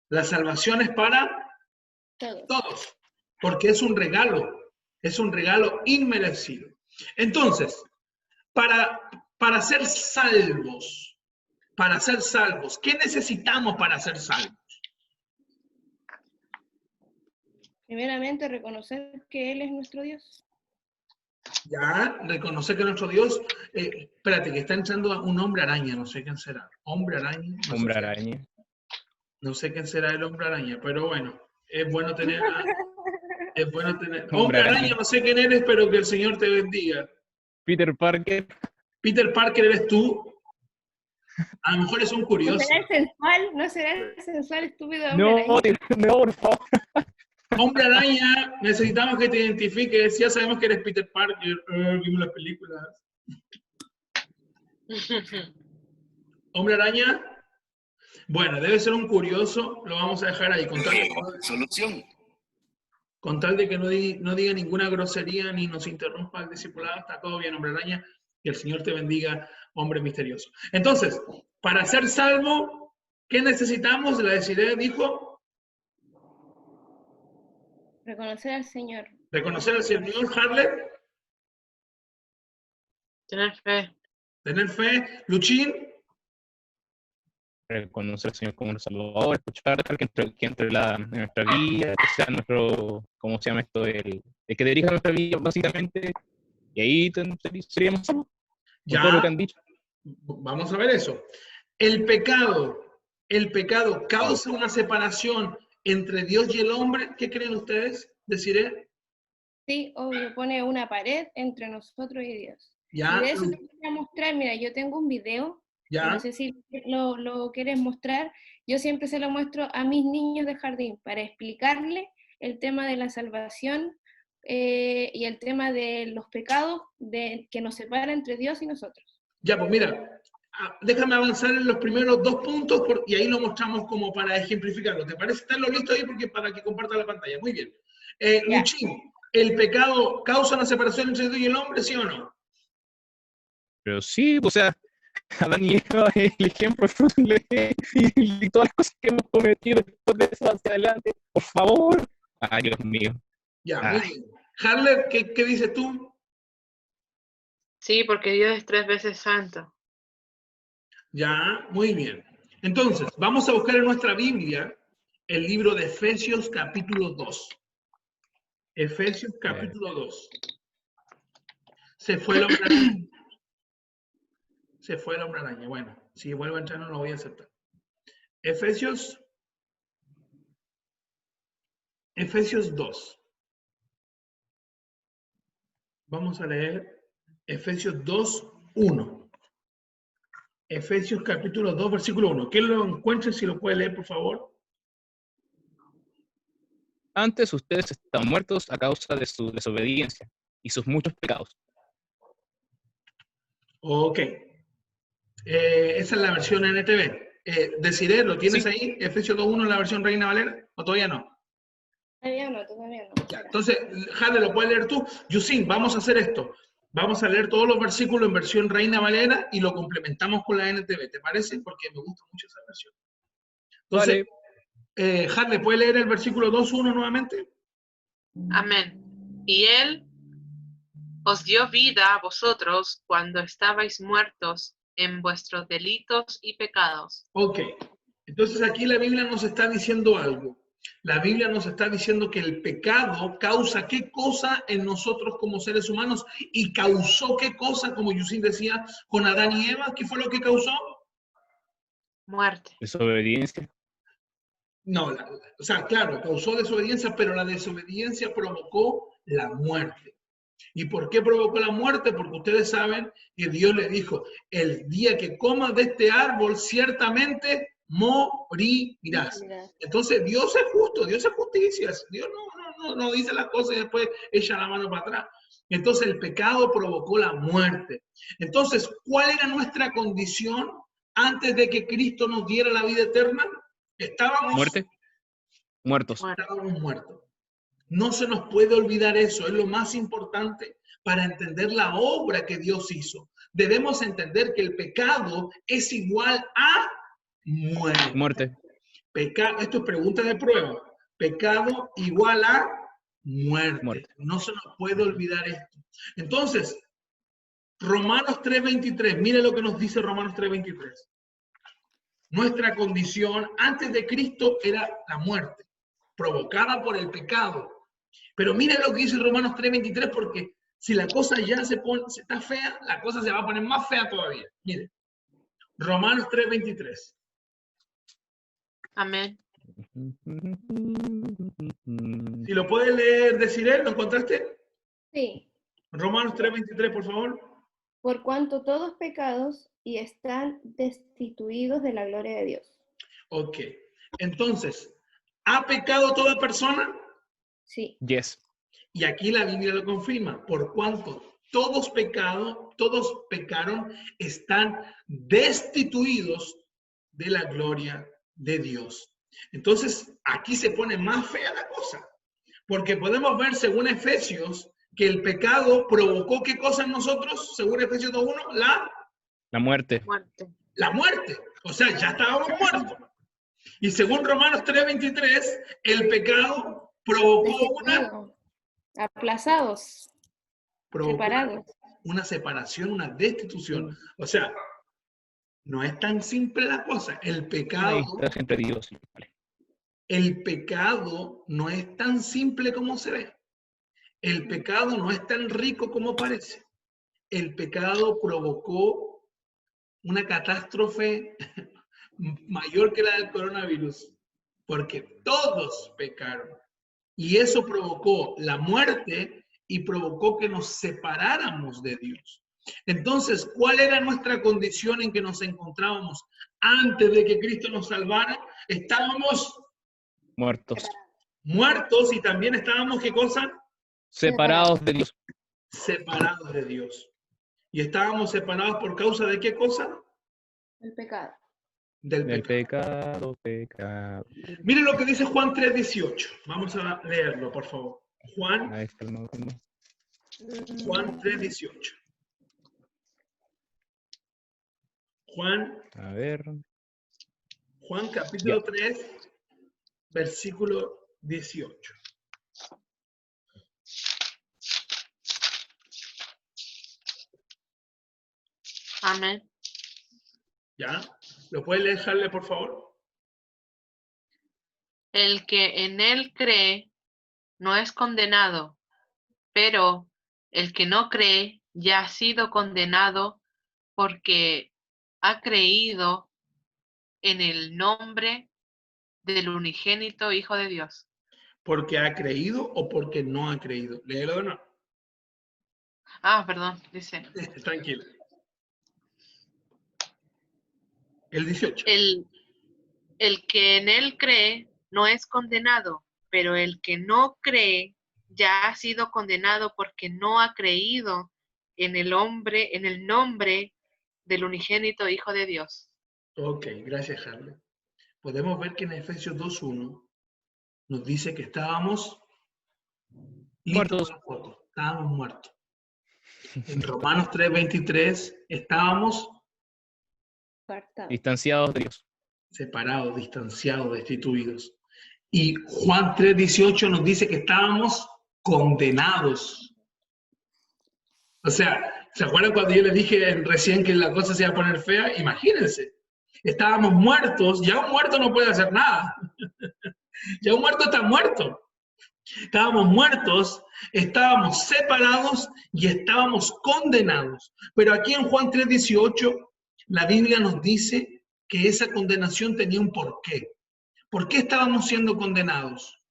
La salvación es para todos, porque es un regalo inmerecido. Entonces, para ser salvos, para ser salvos. ¿Qué necesitamos para ser salvos? Primeramente, reconocer que Él es nuestro Dios. Ya, reconocer que nuestro Dios, espérate, que está entrando un hombre araña, no sé quién será. Hombre araña. No Hombre sé, araña. no sé quién será el hombre araña, pero bueno, es bueno tener, es bueno tener. Hombre Hombre araña, araña. no sé quién eres, pero que el Señor te bendiga. Peter Parker. Peter Parker eres tú. A lo mejor es un ¿No curioso. será el sensual? ¿No será el sensual estúpido hombre No, araña? no, por favor. Hombre araña, necesitamos que te identifiques. Ya sabemos que eres Peter Parker. Vimos las películas. Hombre araña. Bueno, debe ser un curioso. Lo vamos a dejar ahí. Solución. Con tal de que no diga ninguna grosería ni nos interrumpa el discipulado, está todo bien, hombre araña. Que el Señor te bendiga, hombre misterioso. Entonces, para ser salvo, ¿qué necesitamos? La Desiree dijo, Reconocer al Señor. reconocer al Señor. Harley, Tener fe. tener fe. Luchín, Reconocer al Señor como nuestro Salvador, escuchar, dejar que entre en nuestra vida, que sea nuestro, ¿cómo se llama esto? El que dirija nuestra vida, básicamente, y ahí seríamos salvos, con todo lo que ya, han dicho. vamos a ver eso. El pecado causa una separación entre Dios y el hombre. ¿Qué creen ustedes? Desiree. Sí, obvio, pone una pared entre nosotros y Dios. Y Ya, de eso te quería mostrar, mira, yo tengo un video, que ya, no sé si lo quieres mostrar, yo siempre se lo muestro a mis niños de jardín para explicarles el tema de la salvación y el tema de los pecados que nos separa entre Dios y nosotros. ya, pues mira, déjame avanzar en los primeros 2 puntos y ahí lo mostramos como para ejemplificarlo. ¿Te parece? ¿Están listo ahí? Porque para que comparta la pantalla. Muy bien. Ya. Luchín, ¿el pecado causa una separación entre Dios y el hombre, sí o no? Pero sí, o sea, Adán y Eva es el ejemplo y todas las cosas que hemos cometido después de eso hacia adelante, por favor. Ay, Dios mío. Ya, Ay. muy bien. Harler, ¿qué dices tú? Sí, porque Dios es 3 veces santo. Ya, muy bien. Entonces, vamos a buscar en nuestra Biblia el libro de Efesios capítulo 2. Efesios capítulo 2. Se fue el hombre araña. Se fue el hombre araña. Bueno, si vuelvo a entrar no lo voy a aceptar. Efesios 2. Vamos a leer Efesios 2, 1. Efesios capítulo 2, versículo 1. ¿Quién lo encuentre? Si lo puede leer, por favor. Antes ustedes estaban muertos a causa de su desobediencia y sus muchos pecados. Ok. Esa es la versión NTV. Desiree, ¿lo tienes Sí. ahí? Efesios 2.1 en la versión Reina Valera, ¿o todavía no? Todavía no. Ya, entonces, Jale, ¿lo puedes leer tú? Yusin, vamos a hacer esto. Vamos a leer todos los versículos en versión Reina Valera y lo complementamos con la NTV, ¿te parece? Porque me gusta mucho esa versión. Entonces, Vale. Jale, ¿puedes leer el versículo 2.1 nuevamente? Amén. Y Él os dio vida a vosotros cuando estabais muertos en vuestros delitos y pecados. Ok. Entonces aquí la Biblia nos está diciendo algo. La Biblia nos está diciendo que el pecado causa qué cosa en nosotros como seres humanos y causó qué cosa, como Yusin decía, con Adán y Eva. ¿Qué fue lo que causó? Muerte. Desobediencia. No, o sea, claro, causó desobediencia, pero la desobediencia provocó la muerte. ¿Y por qué provocó la muerte? Porque ustedes saben que Dios le dijo, el día que comas de este árbol, ciertamente morirás. Entonces, Dios es justo, Dios es justicia. Dios no dice las cosas y después echa la mano para atrás. Entonces, el pecado provocó la muerte. Entonces, ¿cuál era nuestra condición antes de que Cristo nos diera la vida eterna? Estábamos Muertos. muertos. No se nos puede olvidar eso, es lo más importante para entender la obra que Dios hizo. Debemos entender que el pecado es igual a muerte. Esto es pregunta de prueba. Pecado igual a muerte. No se nos puede olvidar esto. Entonces, Romanos 3:23, mire lo que nos dice Romanos 3:23. Nuestra condición antes de Cristo era la muerte, provocada por el pecado. Pero miren lo que dice Romanos 3:23, porque si la cosa ya se está fea, la cosa se va a poner más fea todavía. Miren, Romanos 3:23. Amén. Si lo puede leer, decir él, ¿lo encontraste? Sí. Romanos 3:23, por favor. Por cuanto todos pecados y están destituidos de la gloria de Dios. Ok. Entonces, ¿ha pecado toda persona? Sí. Yes. Y aquí la Biblia lo confirma. Por cuanto todos pecaron, están destituidos de la gloria de Dios. Entonces, aquí se pone más fea la cosa. Porque podemos ver, según Efesios, que el pecado provocó ¿qué cosa en nosotros? Según Efesios 2:1, La muerte. Muerte. la muerte. O sea, ya estábamos muertos. Y según Romanos 3:23, el pecado provocó Destituidos, aplazados, separados. una separación, una destitución. O sea, no es tan simple la cosa. Ahí está siempre Dios. Vale. El pecado no es tan simple como se ve. El pecado no es tan rico como parece. El pecado provocó una catástrofe mayor que la del coronavirus, porque todos pecaron. Y eso provocó la muerte y provocó que nos separáramos de Dios. Entonces, ¿cuál era nuestra condición en que nos encontrábamos antes de que Cristo nos salvara? Estábamos Muertos. muertos y también estábamos, ¿qué cosa? Separados de Dios. Separados de Dios. ¿Y estábamos separados por causa de qué cosa? El pecado. Del pecado. Miren lo que dice Juan 3:18. Vamos a leerlo, por favor. Juan 3:18. Juan A ver. Juan capítulo 3, versículo 18. Amén. ¿Ya? ¿Lo puede dejarle, por favor? El que en él cree no es condenado, pero el que no cree ya ha sido condenado porque ha creído en el nombre del unigénito Hijo de Dios. ¿Porque ha creído o porque no ha creído? Léelo de nuevo. Ah, perdón, dice. Tranquilo. El 18. El que en él cree no es condenado, pero el que no cree ya ha sido condenado porque no ha creído en el nombre del unigénito Hijo de Dios. Ok, gracias, Harley. Podemos ver que en Efesios 2:1 nos dice que estábamos Muertos. Estábamos muertos. En Romanos 3:23 estábamos Distanciados de Dios. separados, distanciados, destituidos. Y Juan 3:18 nos dice que estábamos condenados. O sea, ¿se acuerdan cuando yo les dije recién que la cosa se iba a poner fea? Imagínense. Estábamos muertos, ya un muerto no puede hacer nada. Ya un muerto está muerto. Estábamos muertos, estábamos separados y estábamos condenados. Pero aquí en Juan 3:18, la Biblia nos dice que esa condenación tenía un porqué. ¿Por qué estábamos siendo condenados?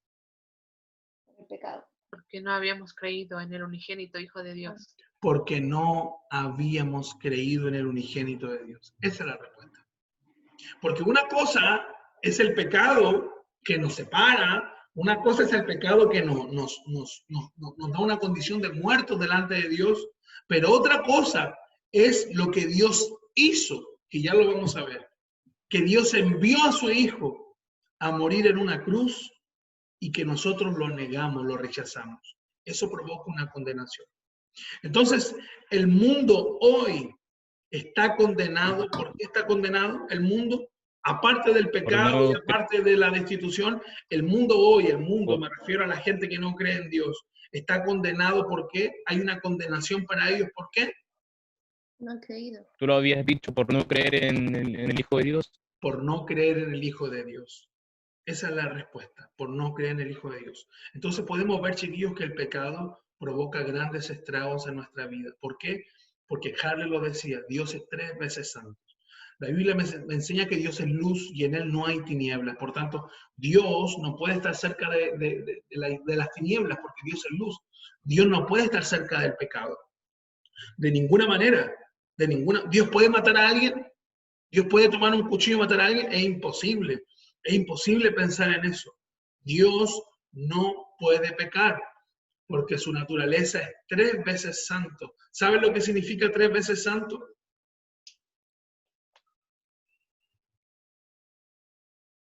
El pecado. Porque no habíamos creído en el unigénito Hijo de Dios. Porque no habíamos creído en el unigénito de Dios. Esa es la respuesta. Porque una cosa es el pecado que nos separa, una cosa es el pecado que nos da una condición de muertos delante de Dios, pero otra cosa es lo que Dios hizo, que ya lo vamos a ver. Que Dios envió a su Hijo a morir en una cruz y que nosotros lo negamos, lo rechazamos. Eso provoca una condenación. Entonces, el mundo hoy está condenado. ¿Por qué está condenado el mundo? Aparte del pecado y aparte de la destitución, el mundo hoy, me refiero a la gente que no cree en Dios, está condenado porque hay una condenación para ellos. ¿Por qué? No han creído. Tú lo habías dicho, por no creer en el Hijo de Dios. por no creer en el Hijo de Dios. Esa es la respuesta, por no creer en el Hijo de Dios. Entonces podemos ver, chiquillos, que el pecado provoca grandes estragos en nuestra vida. ¿Por qué? Porque Harley lo decía, Dios es 3 veces santo. La Biblia me enseña que Dios es luz y en Él no hay tinieblas. Por tanto, Dios no puede estar cerca de las tinieblas porque Dios es luz. Dios no puede estar cerca del pecado. De ninguna manera. De ninguna. Dios puede matar a alguien. Dios puede tomar un cuchillo y matar a alguien. Es imposible. Es imposible pensar en eso. Dios no puede pecar porque su naturaleza es 3 veces santo. ¿Saben lo que significa 3 veces santo?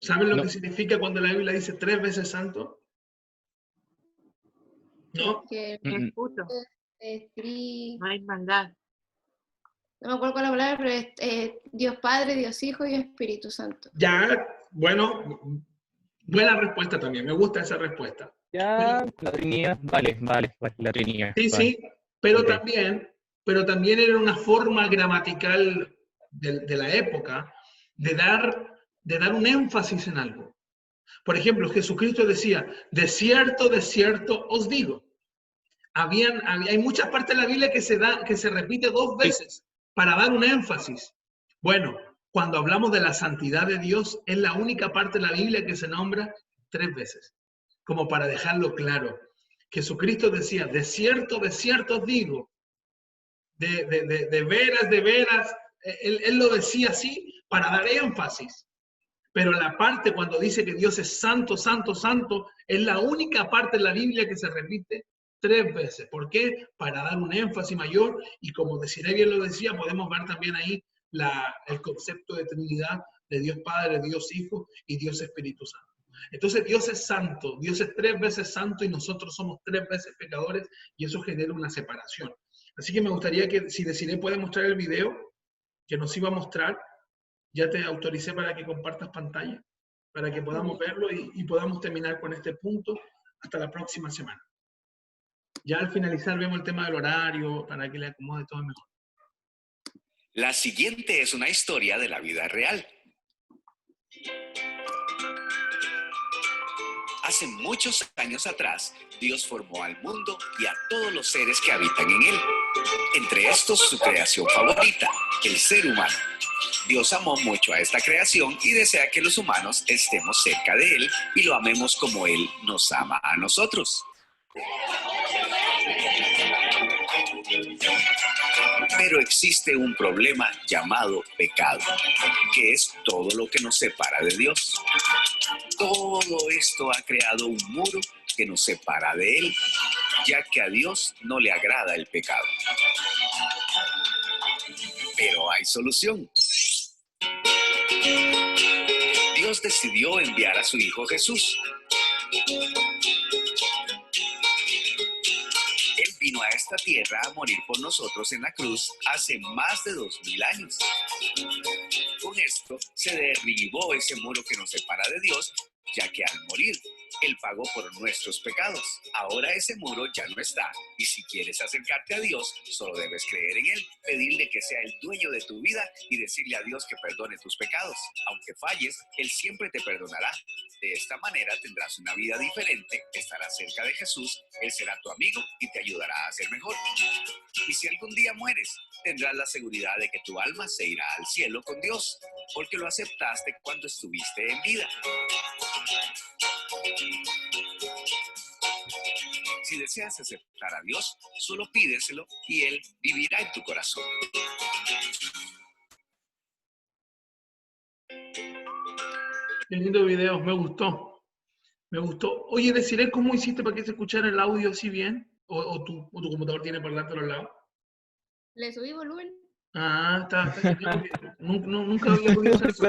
¿Saben lo que significa cuando la Biblia dice 3 veces santo? ¿No? Que Es puro, no hay maldad. no me acuerdo cuál es la palabra, pero es Dios Padre, Dios Hijo y Espíritu Santo. Ya, bueno, buena respuesta también. Me gusta esa respuesta. Ya, la Trinidad, vale, la Trinidad. Sí, vale. sí, pero Ok. también era una forma gramatical de la época de dar un énfasis en algo. Por ejemplo, Jesucristo decía, de cierto os digo. Hay muchas partes de la Biblia que se repite 2 veces para dar un énfasis. Bueno, cuando hablamos de la santidad de Dios, es la única parte de la Biblia que se nombra 3 veces, como para dejarlo claro. Jesucristo decía, de cierto os digo, de veras, él lo decía así para dar énfasis. Pero la parte cuando dice que Dios es santo, santo, santo, es la única parte de la Biblia que se repite 3 veces. ¿Por qué? Para dar un énfasis mayor y como Desiree bien lo decía, podemos ver también ahí el concepto de Trinidad de Dios Padre, Dios Hijo y Dios Espíritu Santo. Entonces Dios es santo, Dios es 3 veces santo y nosotros somos 3 veces pecadores y eso genera una separación. Así que me gustaría que si Desiree puede mostrar el video que nos iba a mostrar, ya te autoricé para que compartas pantalla, para que podamos verlo y podamos terminar con este punto hasta la próxima semana. Ya al finalizar vemos el tema del horario, para que le acomode todo mejor. La siguiente es una historia de la vida real. Hace muchos años atrás, Dios formó al mundo y a todos los seres que habitan en él. Entre estos, su creación favorita, el ser humano. Dios amó mucho a esta creación y desea que los humanos estemos cerca de él y lo amemos como él nos ama a nosotros. Pero existe un problema llamado pecado, que es todo lo que nos separa de Dios. Todo esto ha creado un muro que nos separa de él, ya que a Dios no le agrada el pecado. Pero hay solución. Dios decidió enviar a su Hijo Jesús. Él vino a esta tierra a morir por nosotros en la cruz hace más de 2000 años. Con esto se derribó ese muro que nos separa de Dios, ya que al morir, Él pagó por nuestros pecados. Ahora ese muro ya no está, y si quieres acercarte a Dios, solo debes creer en Él, pedirle que sea el dueño de tu vida y decirle a Dios que perdone tus pecados. Aunque falles, Él siempre te perdonará. De esta manera tendrás una vida diferente, estarás cerca de Jesús, Él será tu amigo y te ayudará a ser mejor. Y si algún día mueres, tendrás la seguridad de que tu alma se irá al cielo con Dios, porque lo aceptaste cuando estuviste en vida. Si deseas aceptar a Dios, solo pídeselo y Él vivirá en tu corazón. Qué lindo video, me gustó. Me gustó. Oye, Desiree, ¿cómo hiciste para que se escuchara el audio así bien? ¿O tu computador tiene parlante a los lados? ¿Le subí volumen? Ah, está genial. Nunca había podido hacer eso.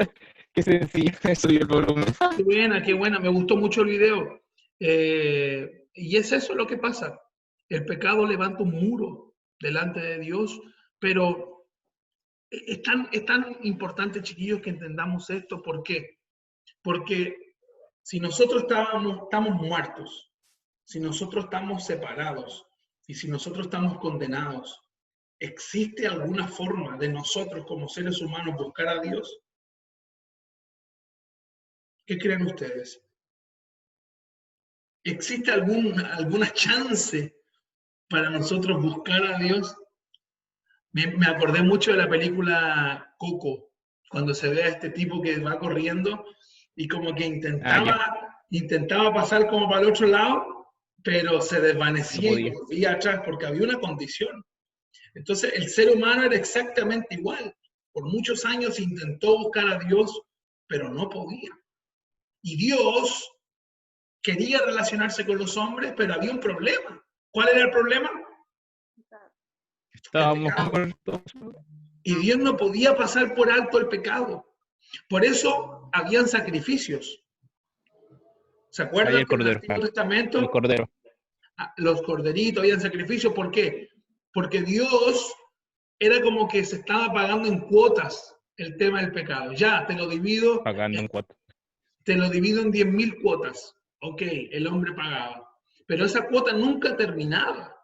Qué sencillo, subir el volumen. Qué buena, me gustó mucho el video. Y es eso lo que pasa. El pecado levanta un muro delante de Dios, pero es tan importante, chiquillos, que entendamos esto. ¿Por qué? Porque si nosotros estamos muertos, si nosotros estamos separados y si nosotros estamos condenados, ¿existe alguna forma de nosotros como seres humanos buscar a Dios? ¿Qué creen ustedes? ¿Existe alguna chance para nosotros buscar a Dios? Me acordé mucho de la película Coco, cuando se ve a este tipo que va corriendo y como que intentaba pasar como para el otro lado, pero se desvanecía y volvía atrás porque había una condición. Entonces el ser humano era exactamente igual. Por muchos años intentó buscar a Dios, pero no podía. Y Dios quería relacionarse con los hombres, pero había un problema. ¿Cuál era el problema? Estábamos muertos. Y Dios no podía pasar por alto el pecado. Por eso habían sacrificios. ¿Se acuerdan? Ahí el cordero. En el Antiguo Testamento, El cordero. los corderitos, habían sacrificios. ¿Por qué? Porque Dios era como que se estaba pagando en cuotas el tema del pecado. Ya, te lo divido. Pagando en cuotas. Te lo divido en 10.000 cuotas. Ok, el hombre pagaba. Pero esa cuota nunca terminaba.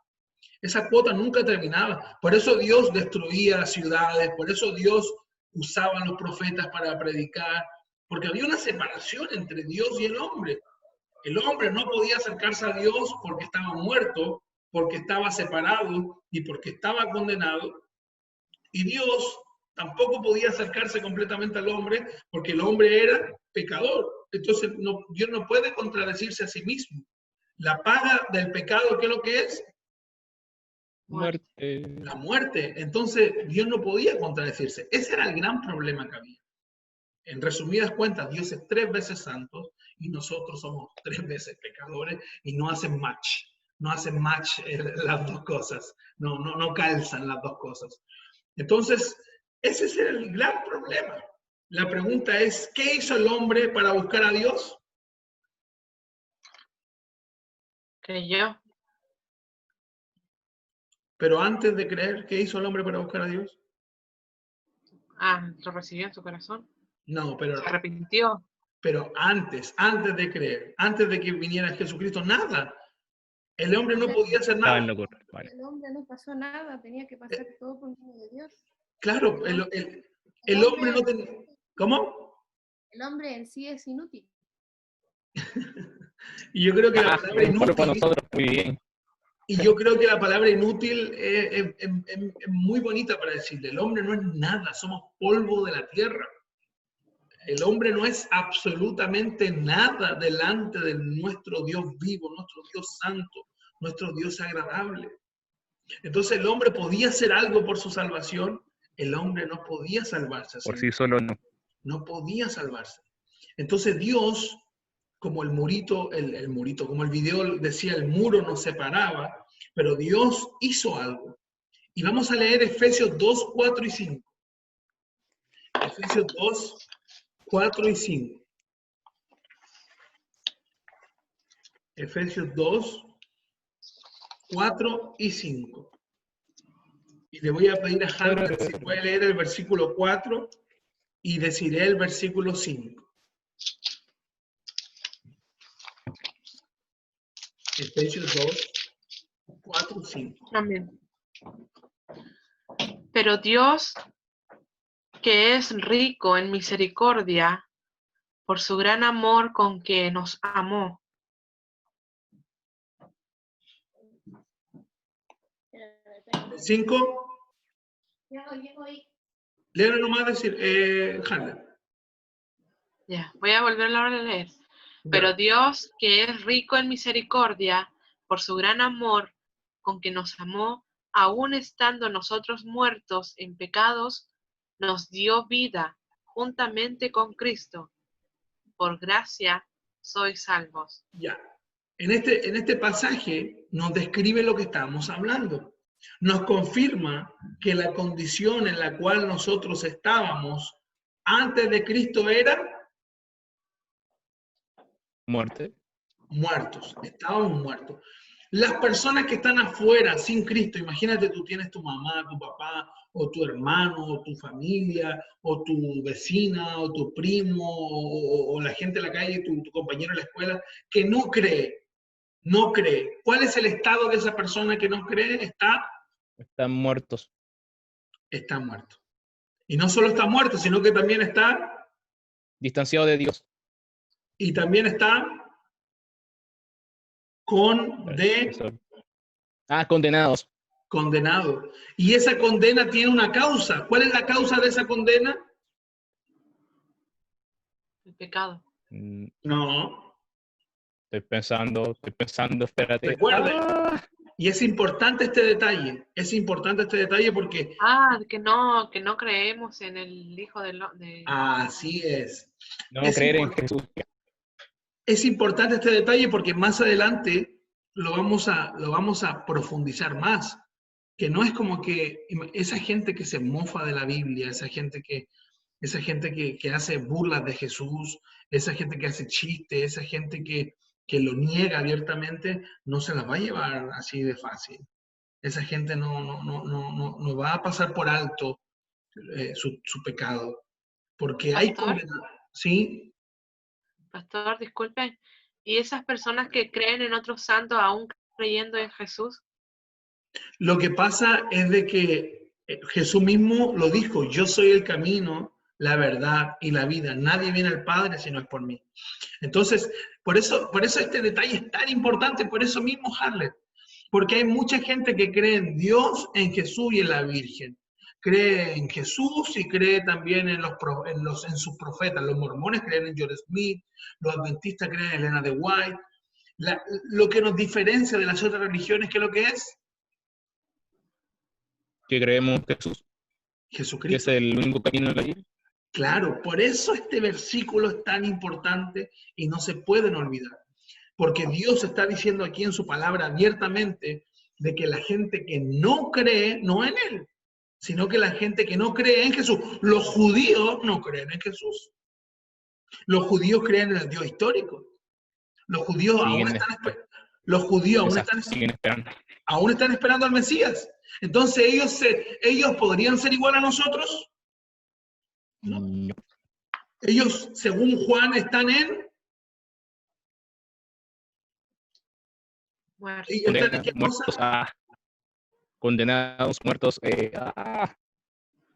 Esa cuota nunca terminaba. Por eso Dios destruía las ciudades, por eso Dios usaba a los profetas para predicar, porque había una separación entre Dios y el hombre. El hombre no podía acercarse a Dios porque estaba muerto, porque estaba separado y porque estaba condenado. Y Dios tampoco podía acercarse completamente al hombre porque el hombre era pecador. Entonces Dios no puede contradecirse a sí mismo. La paga del pecado, ¿qué es lo que es? Muerte. La muerte. Entonces Dios no podía contradecirse. Ese era el gran problema que había. En resumidas cuentas, Dios es 3 veces santo y nosotros somos 3 veces pecadores y no hacen match. No hacen match las dos cosas. No calzan las dos cosas. Entonces, ese es el gran problema. La pregunta es, ¿qué hizo el hombre para buscar a Dios? Creyó. Pero antes de creer, ¿qué hizo el hombre para buscar a Dios? Lo recibió en su corazón. No, pero Se arrepintió. Pero antes de creer, antes de que viniera Jesucristo, nada. El hombre no podía hacer nada. El hombre no pasó nada, tenía que pasar todo por medio de Dios. Claro, el hombre no tenía... ¿Cómo? El hombre en sí es inútil. Y yo creo que la palabra inútil... Y yo creo que la palabra inútil es muy bonita para decirle. El hombre no es nada, somos polvo de la tierra. El hombre no es absolutamente nada delante de nuestro Dios vivo, nuestro Dios santo, nuestro Dios agradable. Entonces el hombre podía hacer algo por su salvación, el hombre no podía salvarse. Por sí solo no. No podía salvarse. Entonces Dios, como el murito, como el video decía, el muro nos separaba, pero Dios hizo algo. Y vamos a leer Efesios 2, 4 y 5. Efesios 2, 4 y 5. Efesios 2, 4 y 5. Y le voy a pedir a Hannah si puede leer el versículo 4 y deciré el versículo 5. Efesios 2, 4 y 5. Amén. Pero Dios, que es rico en misericordia, por su gran amor con que nos amó. ¿El 5? Léelo nomás decir, Hannah. Ya, voy a volverlo a leer. Pero Dios, que es rico en misericordia, por su gran amor con que nos amó, aun estando nosotros muertos en pecados, nos dio vida juntamente con Cristo. Por gracia sois salvos. Ya. En este pasaje nos describe lo que estamos hablando. Nos confirma que la condición en la cual nosotros estábamos antes de Cristo era muertos, estábamos muertos. Las personas que están afuera sin Cristo, imagínate, tú tienes tu mamá, tu papá, o tu hermano, o tu familia, o tu vecina, o tu primo, o la gente en la calle, tu compañero en la escuela, que no cree. ¿Cuál es el estado de esa persona que no cree? Están muertos. Está muerto. Y no solo está muerto, sino que también está distanciado de Dios. Y también está Condenados. condenado. Y esa condena tiene una causa. ¿Cuál es la causa de esa condena? El pecado. No. Estoy pensando, espérate. Recuerden. Y es importante este detalle. Es importante este detalle porque... que no creemos en el Hijo de... Así es. No creer en Jesús. Es importante este detalle porque más adelante lo vamos a profundizar más. Que no es como que esa gente que se mofa de la Biblia, esa gente que hace burlas de Jesús, esa gente que hace chistes, esa gente que lo niega abiertamente, no se las va a llevar así de fácil. Esa gente no va a pasar por alto su pecado. Porque hay condenados. ¿Sí? Pastor, disculpen. ¿Y esas personas que creen en otros santos aún creyendo en Jesús? Lo que pasa es de que Jesús mismo lo dijo, yo soy el camino, la verdad y la vida. Nadie viene al Padre si no es por mí. Entonces, por eso este detalle es tan importante, por eso mismo, Harley. Porque hay mucha gente que cree en Dios, en Jesús y en la Virgen. Cree en Jesús y cree también en sus profetas. Los mormones creen en Joseph Smith, los adventistas creen en Elena de White. Lo que nos diferencia de las otras religiones, ¿qué es lo que es? Que creemos en Jesús. Jesucristo. Que es el único camino de la vida. Claro, por eso este versículo es tan importante y no se pueden olvidar. Porque Dios está diciendo aquí en su palabra abiertamente de que la gente que no cree, no en Él, sino que la gente que no cree en Jesús. Los judíos no creen en Jesús. Los judíos creen en el Dios histórico. Los judíos aún están esperando al Mesías. Entonces ellos podrían ser igual a nosotros. No. Ellos, según Juan, están en... Condenados, muertos.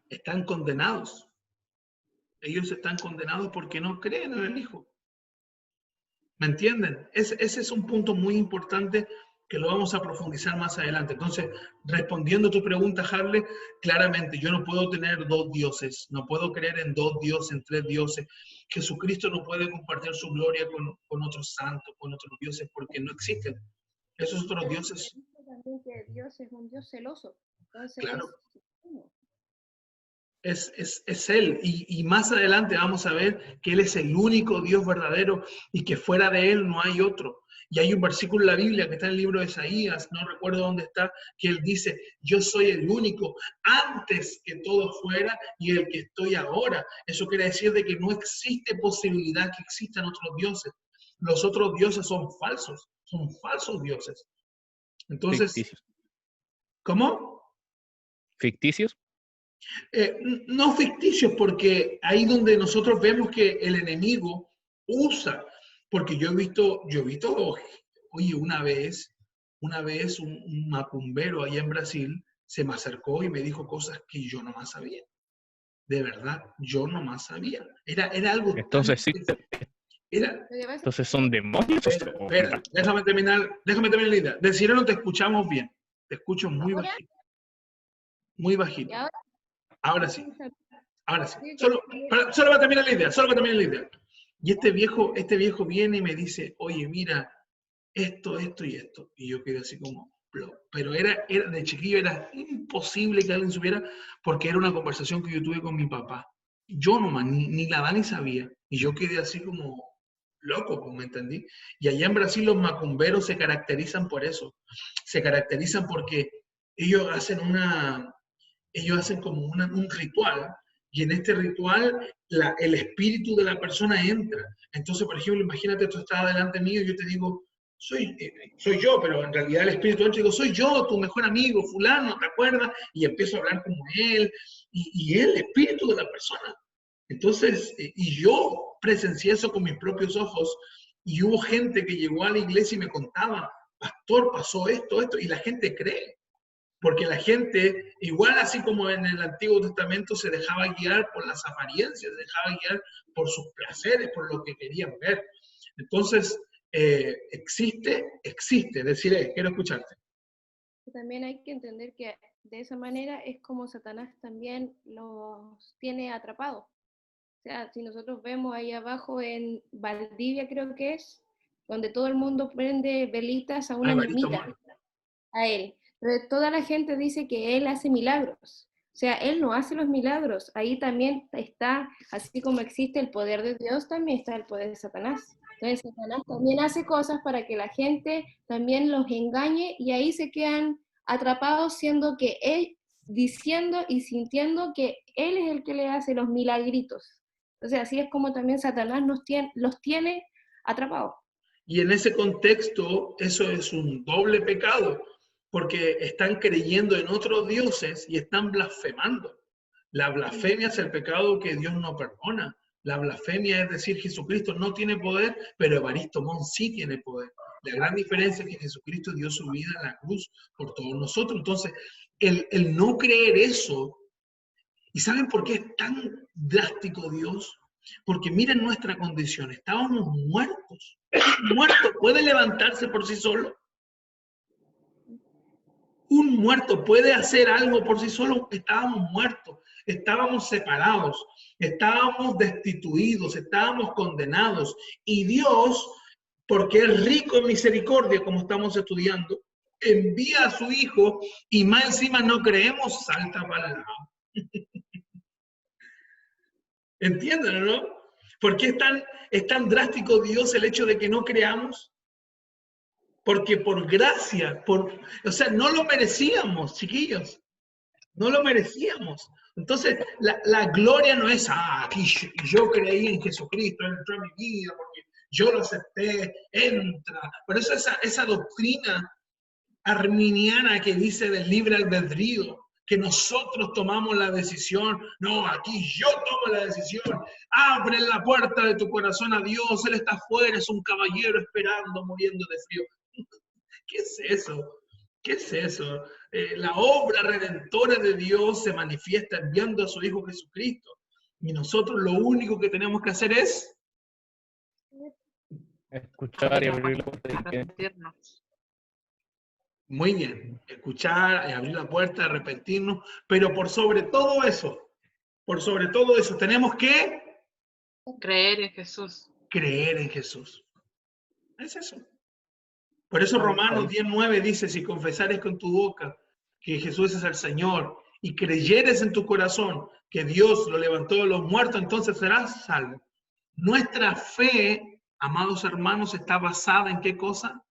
Están condenados. Ellos están condenados porque no creen en el Hijo. ¿Me entienden? Ese es un punto muy importante que lo vamos a profundizar más adelante. Entonces, respondiendo a tu pregunta, Harley, claramente yo no puedo tener dos dioses, no puedo creer en dos dioses, en tres dioses. Jesucristo no puede compartir su gloria con otros santos, con otros dioses, porque no existen. Esos otros dioses... También que Dios es un Dios celoso. Entonces, claro. Es Él. Y más adelante vamos a ver que Él es el único Dios verdadero y que fuera de Él no hay otro. Y hay un versículo en la Biblia que está en el libro de Isaías, no recuerdo dónde está, que Él dice, yo soy el único, antes que todo fuera y el que estoy ahora. Eso quiere decir de que no existe posibilidad que existan otros dioses. Los otros dioses son falsos dioses. Entonces, ficticios. ¿Cómo? ¿Ficticios? No ficticios, porque ahí donde nosotros vemos que el enemigo usa, porque yo he visto, oye, una vez un macumbero allá en Brasil se me acercó y me dijo cosas que yo no más sabía. De verdad, yo no más sabía. Era algo... Entonces sí. Entonces son demonios. Espera, déjame terminar la idea. De Cirilo te escuchamos bien. Te escucho muy bajito. Muy bajito. Ahora sí. Solo para terminar la idea. Y este viejo viene y me dice, oye, mira, esto y esto. Y yo quedé así como, pero era de chiquillo, era imposible que alguien supiera, porque era una conversación que yo tuve con mi papá. Yo nomás, ni la Dani sabía. Y yo quedé así como loco, pues, ¿me entendí? Y allá en Brasil los macumberos se caracterizan por eso. Se caracterizan porque ellos hacen como un ritual, y en este ritual el espíritu de la persona entra. Entonces, por ejemplo, imagínate, tú estás delante mío y yo te digo, soy yo, pero en realidad el espíritu entra y digo, soy yo, tu mejor amigo, fulano, ¿te acuerdas? Y empiezo a hablar como él, y el espíritu de la persona. Entonces, y yo presencié eso con mis propios ojos, y hubo gente que llegó a la iglesia y me contaba, pastor, pasó esto, y la gente cree. Porque la gente, igual así como en el Antiguo Testamento, se dejaba guiar por las apariencias, se dejaba guiar por sus placeres, por lo que querían ver. Entonces, existe, deciré, quiero escucharte. También hay que entender que de esa manera es como Satanás también los tiene atrapados. O sea, si nosotros vemos ahí abajo en Valdivia, creo que es, donde todo el mundo prende velitas a una Alvarito niñita, Mora. a él. Pero toda la gente dice que él hace milagros. O sea, él no hace los milagros. Ahí también está, así como existe el poder de Dios, también está el poder de Satanás. Entonces, Satanás también hace cosas para que la gente también los engañe y ahí se quedan atrapados siendo que él, diciendo y sintiendo que él es el que le hace los milagritos. Entonces, así es como también Satanás los tiene atrapados. Y en ese contexto, eso es un doble pecado, porque están creyendo en otros dioses y están blasfemando. La blasfemia es el pecado que Dios no perdona. La blasfemia es decir, Jesucristo no tiene poder, pero Evaristo Mon sí tiene poder. La gran diferencia es que Jesucristo dio su vida en la cruz por todos nosotros. Entonces, el no creer eso, ¿y saben por qué es tan drástico Dios? Porque miren nuestra condición, estábamos muertos. ¿Un muerto puede levantarse por sí solo? ¿Un muerto puede hacer algo por sí solo? Estábamos muertos, estábamos separados, estábamos destituidos, estábamos condenados. Y Dios, porque es rico en misericordia, como estamos estudiando, envía a su Hijo y más encima no creemos, salta para el lado. ¿Entienden, no? ¿Por qué es tan drástico Dios el hecho de que no creamos? Porque por gracia, o sea, no lo merecíamos, chiquillos. No lo merecíamos. Entonces, la gloria no es, aquí yo creí en Jesucristo, Él entró en mi vida, porque yo lo acepté, entra. Por eso esa doctrina arminiana que dice del libre albedrío, que nosotros tomamos la decisión. No, aquí yo tomo la decisión. Abre la puerta de tu corazón a Dios. Él está afuera, es un caballero esperando, muriendo de frío. ¿Qué es eso? ¿Qué es eso? La obra redentora de Dios se manifiesta enviando a su Hijo Jesucristo. Y nosotros lo único que tenemos que hacer es escuchar y abrir la puerta. Arrepentirnos. Muy bien, escuchar y abrir la puerta, arrepentirnos, pero por sobre todo eso, tenemos que Creer en Jesús. creer en Jesús. Es eso. Por eso Romanos 10:9 dice, si confesares con tu boca que Jesús es el Señor y creyeres en tu corazón que Dios lo levantó de los muertos, entonces serás salvo. Nuestra fe, amados hermanos, está basada en ¿qué cosa?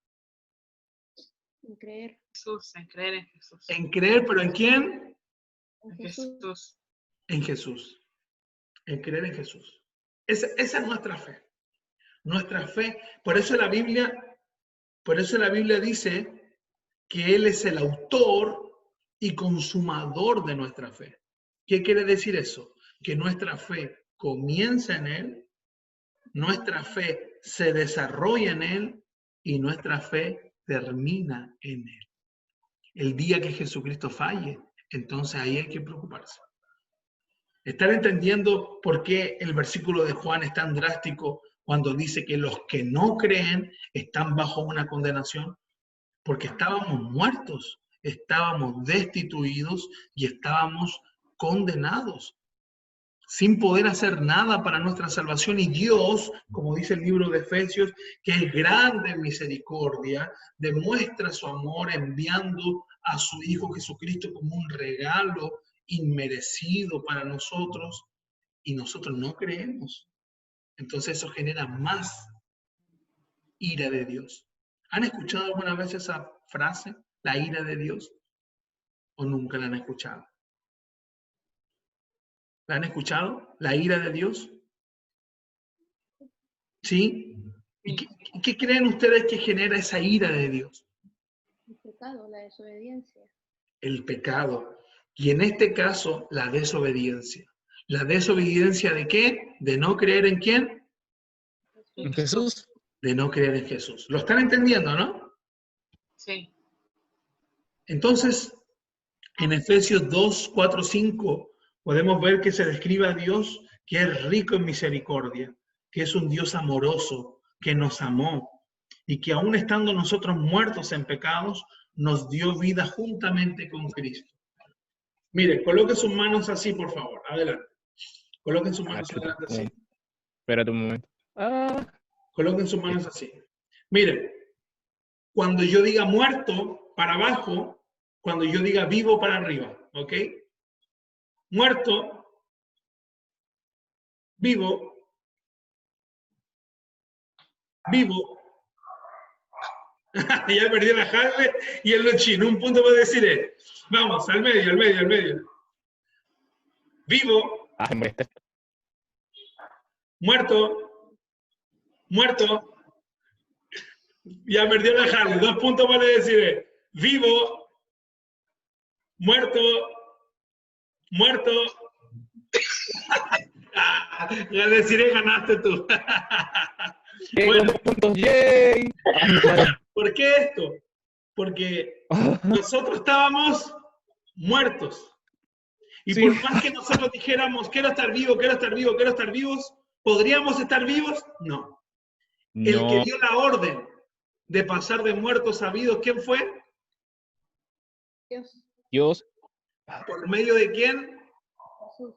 En creer. Jesús, en creer en Jesús. En creer, pero ¿en quién? En Jesús. En Jesús. En creer en Jesús. Esa es nuestra fe. Nuestra fe. Por eso la Biblia dice que Él es el autor y consumador de nuestra fe. ¿Qué quiere decir eso? Que nuestra fe comienza en Él, nuestra fe se desarrolla en Él y nuestra fe termina en Él. El día que Jesucristo falle, entonces ahí hay que preocuparse. ¿Están entendiendo por qué el versículo de Juan es tan drástico cuando dice que los que no creen están bajo una condenación? Porque estábamos muertos, estábamos destituidos y estábamos condenados, sin poder hacer nada para nuestra salvación. Y Dios, como dice el libro de Efesios, que es grande en misericordia, demuestra su amor enviando a su Hijo Jesucristo como un regalo inmerecido para nosotros, y nosotros no creemos. Entonces eso genera más ira de Dios. ¿Han escuchado alguna vez esa frase, la ira de Dios? ¿O nunca la han escuchado? ¿La han escuchado? ¿La ira de Dios? ¿Sí? ¿Y qué creen ustedes que genera esa ira de Dios? El pecado, la desobediencia. El pecado. Y en este caso, la desobediencia. ¿La desobediencia de qué? ¿De no creer en quién? En Jesús. De no creer en Jesús. ¿Lo están entendiendo, no? Sí. Entonces, en Efesios 2, 4, 5, podemos ver que se describe a Dios que es rico en misericordia, que es un Dios amoroso, que nos amó y que aún estando nosotros muertos en pecados, nos dio vida juntamente con Cristo. Mire, coloque sus manos así, por favor. Adelante. Coloquen sus manos adelante así. Espérate un momento. Coloquen sus manos así. Miren, cuando yo diga muerto para abajo, cuando yo diga vivo para arriba, ¿ok? Muerto, vivo, vivo. Ya perdí la Harley y el Luchín. Un punto para decir es. Vamos, al medio, al medio, al medio. Vivo. Muerto. Muerto. Ya perdió la Harley. 2 puntos para decir vivo. Muerto. Muerto. Ya deciré, ganaste tú. Bueno, puntos, yay. ¿Por qué esto? Porque nosotros estábamos muertos. Y Sí. por más que nosotros dijéramos, quiero estar vivo, quiero estar vivo, quiero estar vivos, ¿podríamos estar vivos? No. El que dio la orden de pasar de muertos a vivos, ¿quién fue? Dios. ¿Por medio de quién?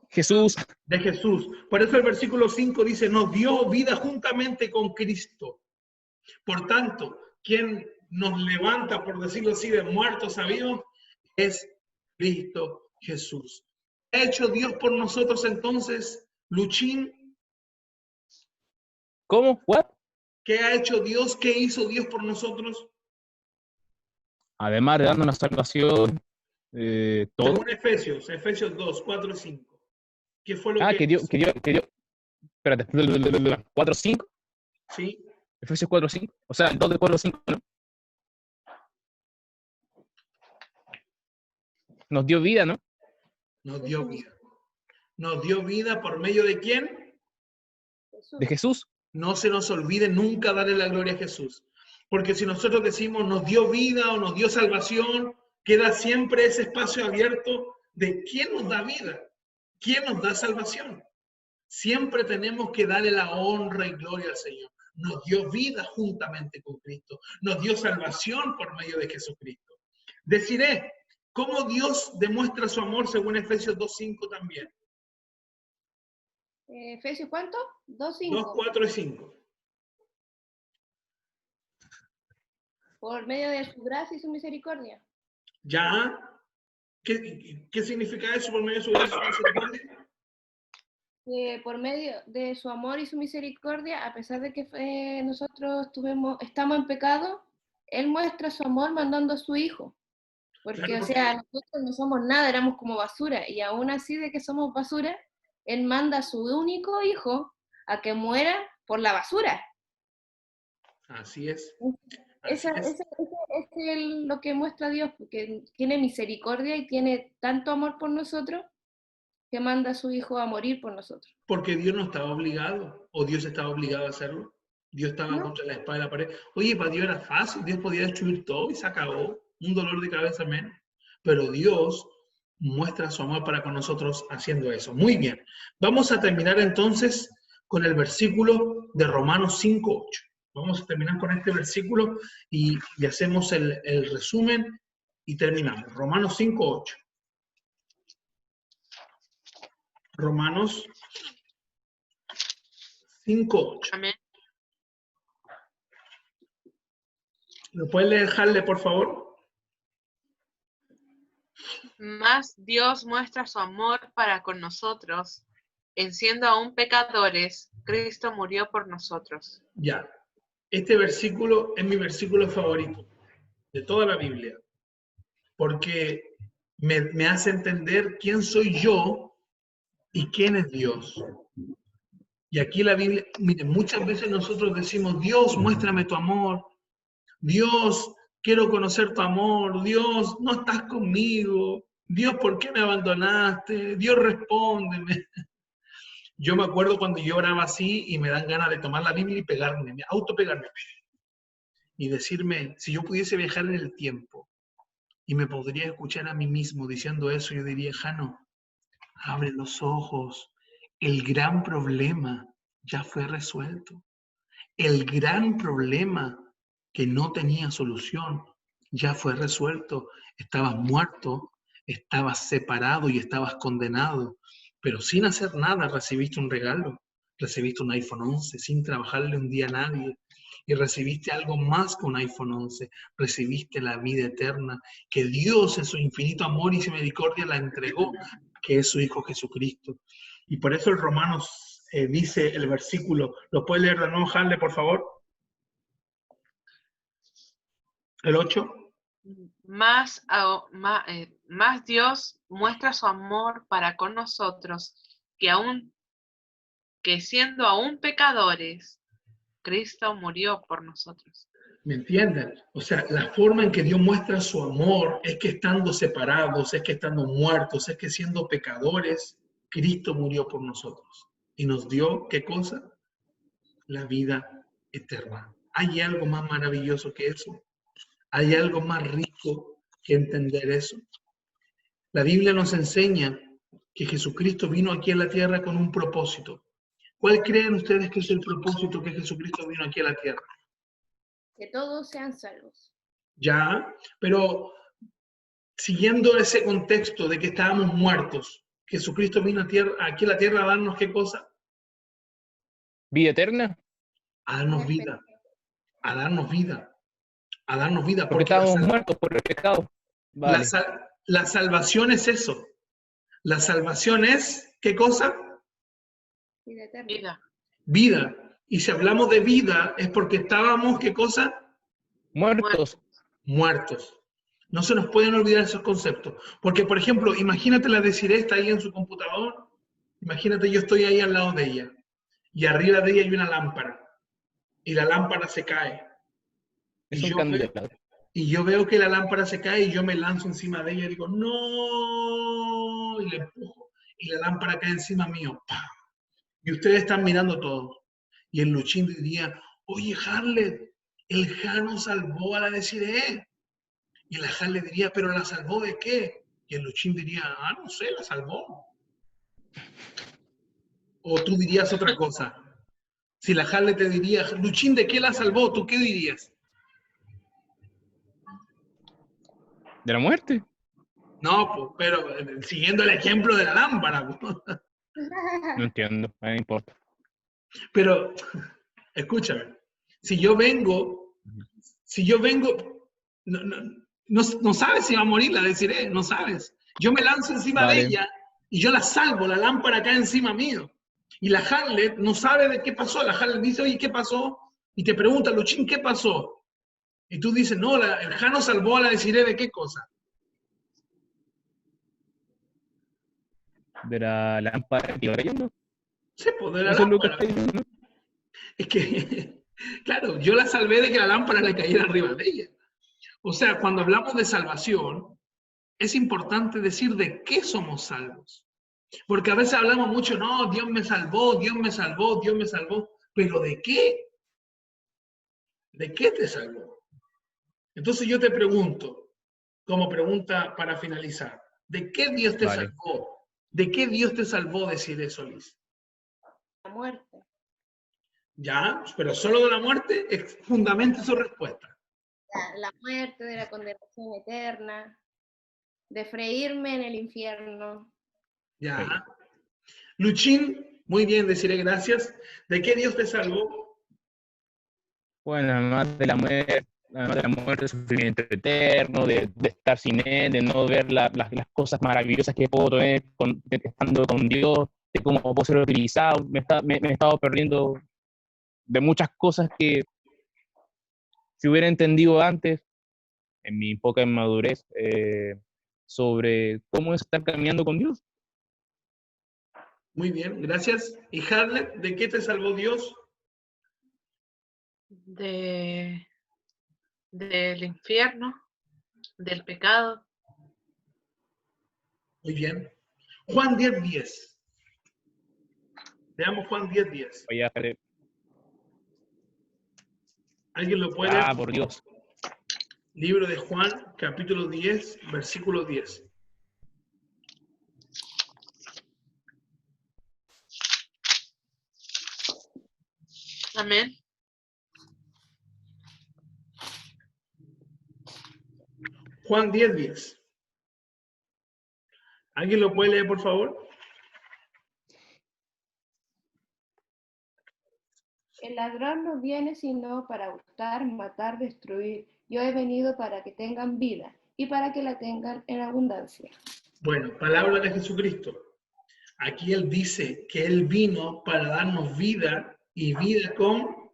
Jesús. De Jesús. Por eso el versículo 5 dice, nos dio vida juntamente con Cristo. Por tanto, quien nos levanta, por decirlo así, de muertos a vivos, es Cristo Jesús. ¿Qué ha hecho Dios por nosotros entonces, Luchín? ¿Cómo? ¿What? ¿Qué ha hecho Dios? ¿Qué hizo Dios por nosotros? Además de darnos una salvación, todo. Según Efesios 2, 4 y 5. ¿Qué fue lo Que dio, espérate, 4, 5. Sí. Efesios 4, 5. O sea, el 2 de 4, 5, ¿no? Nos dio vida, ¿no? Nos dio vida. ¿Nos dio vida por medio de quién? De Jesús. No se nos olvide nunca darle la gloria a Jesús. Porque si nosotros decimos nos dio vida o nos dio salvación, queda siempre ese espacio abierto de quién nos da vida, quién nos da salvación. Siempre tenemos que darle la honra y gloria al Señor. Nos dio vida juntamente con Cristo. Nos dio salvación por medio de Jesucristo. Deciré, ¿cómo Dios demuestra su amor según Efesios 2.5 también? ¿Efesios cuánto? 2.5. 2, 4 y 5. Por medio de su gracia y su misericordia. ¿Ya? ¿Qué significa eso por medio de su gracia y su misericordia? Por medio de su amor y su misericordia, a pesar de que nosotros estamos en pecado, Él muestra su amor mandando a su Hijo. Porque, Claro, o sea, nosotros no somos nada, éramos como basura. Y aún así de que somos basura, Él manda a su único Hijo a que muera por la basura. Así es. Eso es lo que muestra Dios, porque tiene misericordia y tiene tanto amor por nosotros que manda a su Hijo a morir por nosotros. Porque Dios no estaba obligado, o Dios estaba obligado a hacerlo. Dios estaba contra la espada de la pared. Oye, para Dios era fácil, Dios podía destruir todo y se acabó. Un dolor de cabeza menos. Pero Dios muestra su amor para con nosotros haciendo eso. Muy bien. Vamos a terminar entonces con el versículo de Romanos 5:8. Vamos a terminar con este versículo y hacemos el resumen y terminamos. Romanos 5:8. Romanos 5:8. Amén. ¿Lo puedes dejarle, por favor? Mas Dios muestra su amor para con nosotros, en siendo aún pecadores, Cristo murió por nosotros. Ya. Este versículo es mi versículo favorito de toda la Biblia, porque me hace entender quién soy yo y quién es Dios. Y aquí la Biblia, miren, muchas veces nosotros decimos, Dios, muéstrame tu amor. Dios, quiero conocer tu amor. Dios, no estás conmigo. Dios, ¿por qué me abandonaste? Dios, respóndeme. Yo me acuerdo cuando yo oraba así y me dan ganas de tomar la Biblia y pegarme, autopegarme. Y decirme, si yo pudiese viajar en el tiempo y me podría escuchar a mí mismo diciendo eso, yo diría, Jano, abre los ojos. El gran problema ya fue resuelto. el gran problema que no tenía solución ya fue resuelto. Estabas muerto, estabas separado y estabas condenado, pero sin hacer nada recibiste un regalo. Recibiste un iPhone 11 sin trabajarle un día a nadie. Y recibiste algo más que un iPhone 11. Recibiste la vida eterna que Dios en su infinito amor y misericordia la entregó, que es su Hijo Jesucristo. Y por eso el Romanos dice el versículo, ¿lo puede leer de nuevo, Harle, por favor? El 8. Más Dios muestra su amor para con nosotros, que siendo aún pecadores, Cristo murió por nosotros. ¿Me entienden? O sea, la forma en que Dios muestra su amor es que estando separados, es que estando muertos, es que siendo pecadores, Cristo murió por nosotros. Y nos dio, ¿qué cosa? La vida eterna. ¿Hay algo más maravilloso que eso? ¿Hay algo más rico que entender eso? La Biblia nos enseña que Jesucristo vino aquí a la tierra con un propósito. ¿Cuál creen ustedes que es el propósito que Jesucristo vino aquí a la tierra? Que todos sean salvos. Ya, pero siguiendo ese contexto de que estábamos muertos, Jesucristo vino aquí a la tierra a darnos ¿qué cosa? ¿Vida eterna? A darnos vida, a darnos vida, a darnos vida. Porque estábamos muertos por el pecado. Vale. La salvación es eso. La salvación es, ¿qué cosa? Vida eterna. Vida. Vida. Y si hablamos de vida es porque estábamos, ¿qué cosa? Muertos. Muertos. No se nos pueden olvidar esos conceptos. Porque, por ejemplo, imagínate la Desiree está ahí en su computador. Imagínate yo estoy ahí al lado de ella. Y arriba de ella hay una lámpara. Y la lámpara se cae. Es un candidato. Y yo veo que la lámpara se cae y yo me lanzo encima de ella y digo, ¡no! Y le empujo. Y la lámpara cae encima mío. ¡Pam! Y ustedes están mirando todo. Y el Luchín diría, oye, Harlet, el Jano salvó a la Desiree. Y la Harlet diría, ¿pero la salvó de qué? Y el Luchín diría, no sé, la salvó. O tú dirías otra cosa. Si la Harlet te diría, Luchín, ¿de qué la salvó? ¿Tú qué dirías? ¿De la muerte? No, pues, pero siguiendo el ejemplo de la lámpara. Pues. No entiendo, no me importa. Pero, escúchame, si yo vengo, no sabes si va a morir la Desiree, no sabes. Yo me lanzo encima de ella y yo la salvo, la lámpara cae encima mío. Y la Harlet no sabe de qué pasó. La Harlet dice, oye, ¿qué pasó? Y te pregunta, Luchín, ¿qué pasó? Y tú dices, no, el Jano salvó a la Desiree de qué cosa. ¿De la lámpara que iba cayendo? Sí, pues de la Eso es lo que lámpara. está diciendo. Es que, claro, yo la salvé de que la lámpara le cayera arriba de ella. O sea, cuando hablamos de salvación, es importante decir de qué somos salvos. Porque a veces hablamos mucho, no, Dios me salvó, Dios me salvó, Dios me salvó. ¿Pero de qué? ¿De qué te salvó? Entonces yo te pregunto, como pregunta para finalizar, ¿de qué Dios te salvó? ¿De qué Dios te salvó, Desiree Solís? La muerte. Ya, pero solo de la muerte, fundamente su respuesta. La muerte, de la condenación eterna, de freírme en el infierno. Ya. Luchín, muy bien, deciré gracias. ¿De qué Dios te salvó? Bueno, además de la muerte, sufrimiento eterno, de estar sin él, de no ver las cosas maravillosas que puedo tener estando con Dios, de cómo puedo ser utilizado. Me he estado perdiendo de muchas cosas que si hubiera entendido antes, en mi poca inmadurez, sobre cómo es estar caminando con Dios. Muy bien, gracias. ¿Y Harlet, de qué te salvó Dios? Del infierno, del pecado. Muy bien. Juan 10:10. Veamos Juan 10:10. ¿Alguien lo puede? Por Dios. Libro de Juan, capítulo 10, versículo 10. Amén. Juan 10:10. ¿Alguien lo puede leer, por favor? El ladrón no viene sino para hurtar, matar, destruir. Yo he venido para que tengan vida y para que la tengan en abundancia. Bueno, palabra de Jesucristo. Aquí Él dice que Él vino para darnos vida y vida con...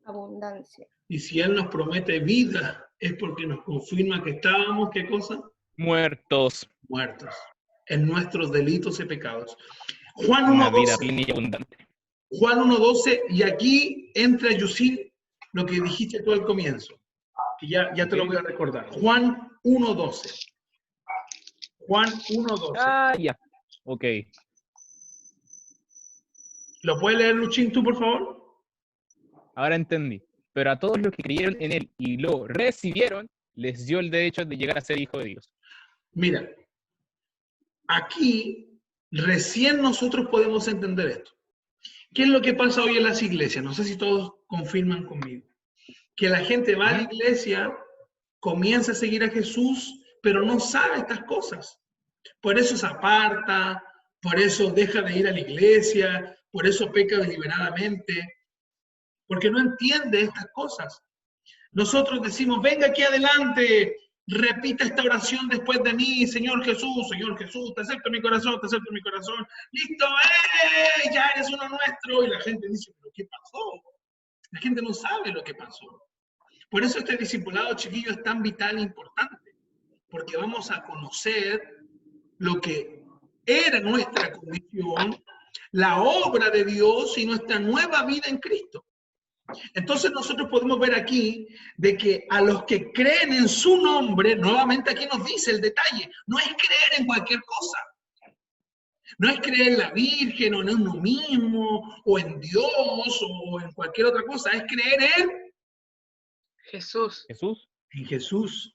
Abundancia. Y si Él nos promete vida, es porque nos confirma que estábamos, ¿qué cosa? Muertos. Muertos. En nuestros delitos y pecados. Juan Una vida 1:12. plena y abundante. Juan 1:12, y aquí entra, Yusin, lo que dijiste tú al comienzo, que ya te lo voy a recordar. Juan 1:12. Juan 1:12. Ah, ya. Ok. ¿Lo puedes leer, Luchín, tú, por favor? Ahora entendí. Pero a todos los que creyeron en él y lo recibieron, les dio el derecho de llegar a ser hijo de Dios. Mira, aquí recién nosotros podemos entender esto. ¿Qué es lo que pasa hoy en las iglesias? No sé si todos confirman conmigo. Que la gente va a la iglesia, comienza a seguir a Jesús, pero no sabe estas cosas. Por eso se aparta, por eso deja de ir a la iglesia, por eso peca deliberadamente, porque no entiende estas cosas. Nosotros decimos, venga aquí adelante, repita esta oración después de mí, Señor Jesús, te acepto mi corazón, te acepto mi corazón. Listo, ya eres uno nuestro. Y la gente dice, ¿pero qué pasó? La gente no sabe lo que pasó. Por eso este discipulado, chiquillo, es tan vital e importante, porque vamos a conocer lo que era nuestra condición, la obra de Dios y nuestra nueva vida en Cristo. Entonces nosotros podemos ver aquí de que a los que creen en su nombre, nuevamente aquí nos dice el detalle, no es creer en cualquier cosa. No es creer en la Virgen o en uno mismo o en Dios o en cualquier otra cosa, es creer Jesús. en Jesús.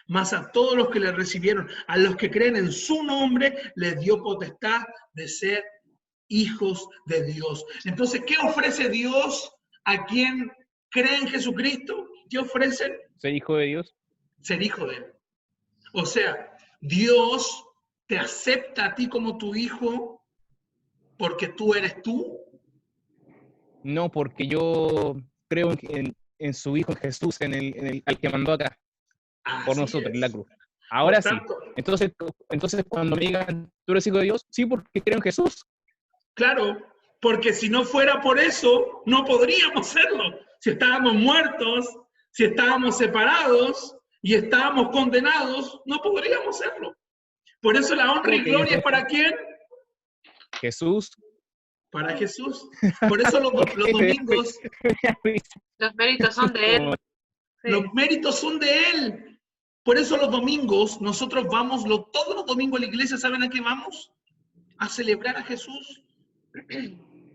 Mas a todos los que le recibieron, a los que creen en su nombre, les dio potestad de ser hijos de Dios. Entonces, ¿qué ofrece Dios a quien cree en Jesucristo? ¿Qué ofrecen? ¿Ser hijo de Dios? Ser hijo de Él. O sea, Dios te acepta a ti como tu hijo porque tú eres tú. No, porque yo creo en su hijo, en Jesús, al que mandó acá, por Así nosotros, es. en la cruz. Ahora Por sí. tanto, Entonces, cuando me digan, ¿tú eres hijo de Dios? Sí, porque creo en Jesús. claro, porque si no fuera por eso, no podríamos serlo. Si estábamos muertos, si estábamos separados y estábamos condenados, no podríamos serlo. Por eso la honra y gloria es para ¿quién? Jesús. Para Jesús. Por eso los domingos, Los méritos son de Él. Sí. los méritos son de Él. Por eso los domingos, nosotros vamos, todos los domingos a la iglesia, ¿saben a qué vamos? A celebrar a Jesús.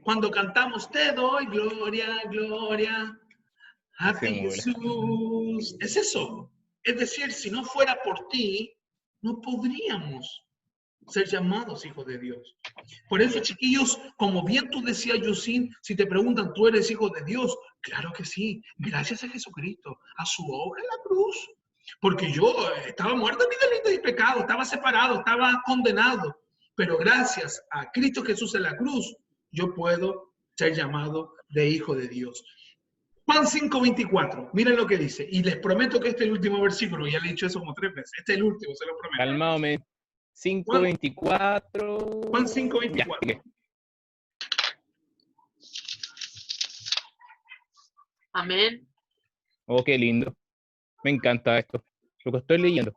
Cuando cantamos, te doy gloria, gloria a ti, Jesús. Es eso. Es decir, si no fuera por ti, no podríamos ser llamados hijos de Dios. Por eso, chiquillos, como bien tú decías, Yusin, si te preguntan, ¿tú eres hijo de Dios? Claro que sí, gracias a Jesucristo, a su obra en la cruz. Porque yo estaba muerto en mi delito y pecado, estaba separado, estaba condenado. Pero gracias a Cristo Jesús en la cruz, yo puedo ser llamado de hijo de Dios. Juan 5:24, miren lo que dice. Y les prometo que este es el último versículo, ya le he dicho eso como 3 veces. Este es el último, se lo prometo. Calmado, 5:24. Juan 5:24. Amén. Oh, qué lindo. Me encanta esto. Lo que estoy leyendo.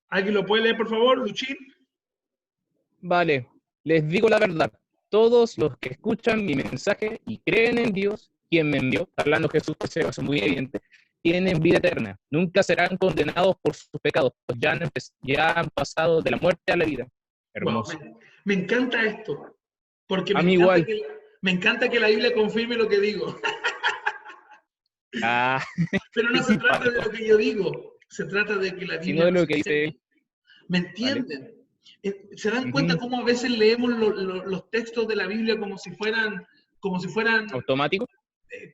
¿Alguien lo puede leer, por favor, Luchín? Vale, les digo la verdad. Todos los que escuchan mi mensaje y creen en Dios, quien me envió, hablando Jesús, que se basa muy evidente, tienen vida eterna. Nunca serán condenados por sus pecados, pues ya han pasado de la muerte a la vida. Hermoso. Wow, me encanta esto, porque A mí igual. me encanta que la Biblia confirme lo que digo. Ah, Pero no se trata de lo que yo digo, se trata de que la Biblia... sino de lo que dice él. ¿Me entienden? Vale. ¿Se dan cuenta cómo a veces leemos los textos de la Biblia como si fueran ¿Automático?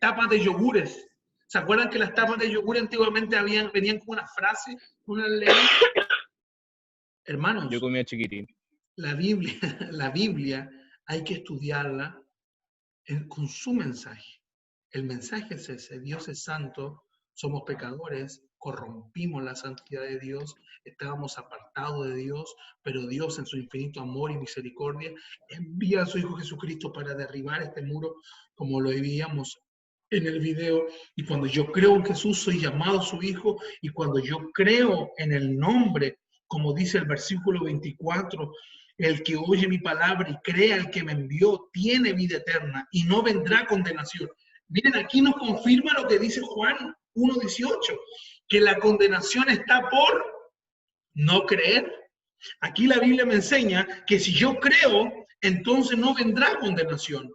tapas de yogures? ¿Se acuerdan que las tapas de yogur antiguamente venían con una frase, una ley? Hermanos, Yo comía chiquitín. la Biblia hay que estudiarla con su mensaje. El mensaje es ese: Dios es santo, somos pecadores, corrompimos la santidad de Dios, estábamos apartados de Dios, pero Dios en su infinito amor y misericordia envía a su Hijo Jesucristo para derribar este muro, como lo veíamos en el video. Y cuando yo creo en Jesús, soy llamado su Hijo, y cuando yo creo en el nombre, como dice el versículo 24, el que oye mi palabra y crea al que me envió, tiene vida eterna y no vendrá condenación. Miren, aquí nos confirma lo que dice Juan 1:18, que la condenación está por no creer. Aquí la Biblia me enseña que si yo creo, entonces no vendrá condenación.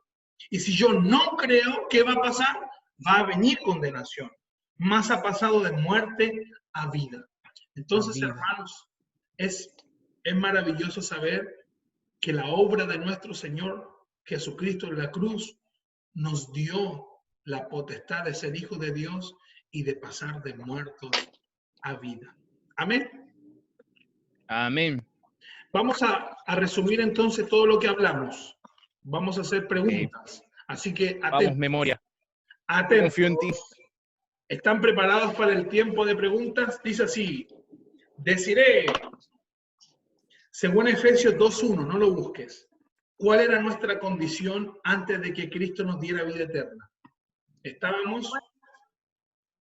Y si yo no creo, ¿qué va a pasar? Va a venir condenación. Más ha pasado de muerte a vida. Entonces, hermanos, es maravilloso saber que la obra de nuestro Señor Jesucristo en la cruz nos dio la potestad de ser hijos de Dios y de pasar de muertos a vida. Amén. Amén. Vamos a resumir entonces todo lo que hablamos. Vamos a hacer preguntas. Así que Vamos, memoria. Atentos. Confío en ti. ¿Están preparados para el tiempo de preguntas? Dice así: deciré, según Efesios 2:1, no lo busques, ¿cuál era nuestra condición antes de que Cristo nos diera vida eterna? Estábamos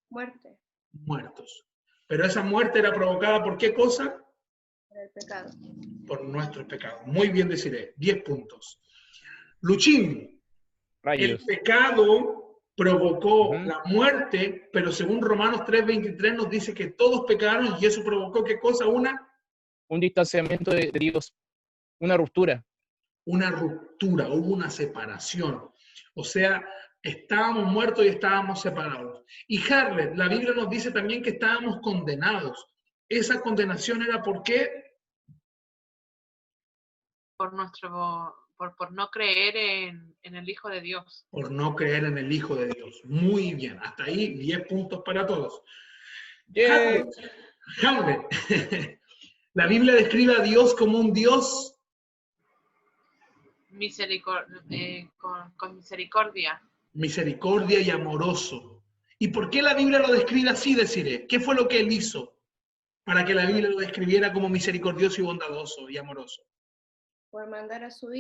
muertos. Pero esa muerte era provocada ¿por qué cosa? Por el pecado. Por nuestros pecados. Muy bien, deciré. 10 puntos. Luchín, Rayos. el pecado provocó la muerte, pero según Romanos 3:23 nos dice que todos pecaron y eso provocó ¿qué cosa? Un distanciamiento de Dios. Una ruptura. Una ruptura, hubo una separación. O sea, estábamos muertos y estábamos separados. Y Harlet, la Biblia nos dice también que estábamos condenados. Esa condenación era ¿por qué? Por no creer en el Hijo de Dios. Por no creer en el Hijo de Dios. Muy bien, hasta ahí 10 puntos para todos. Yeah. Harlet, la Biblia describe a Dios como un Dios con misericordia. Misericordia y amoroso. ¿Y por qué la Biblia lo describe así, deciré? ¿Qué fue lo que él hizo para que la Biblia lo describiera como misericordioso y bondadoso y amoroso? Por mandar a su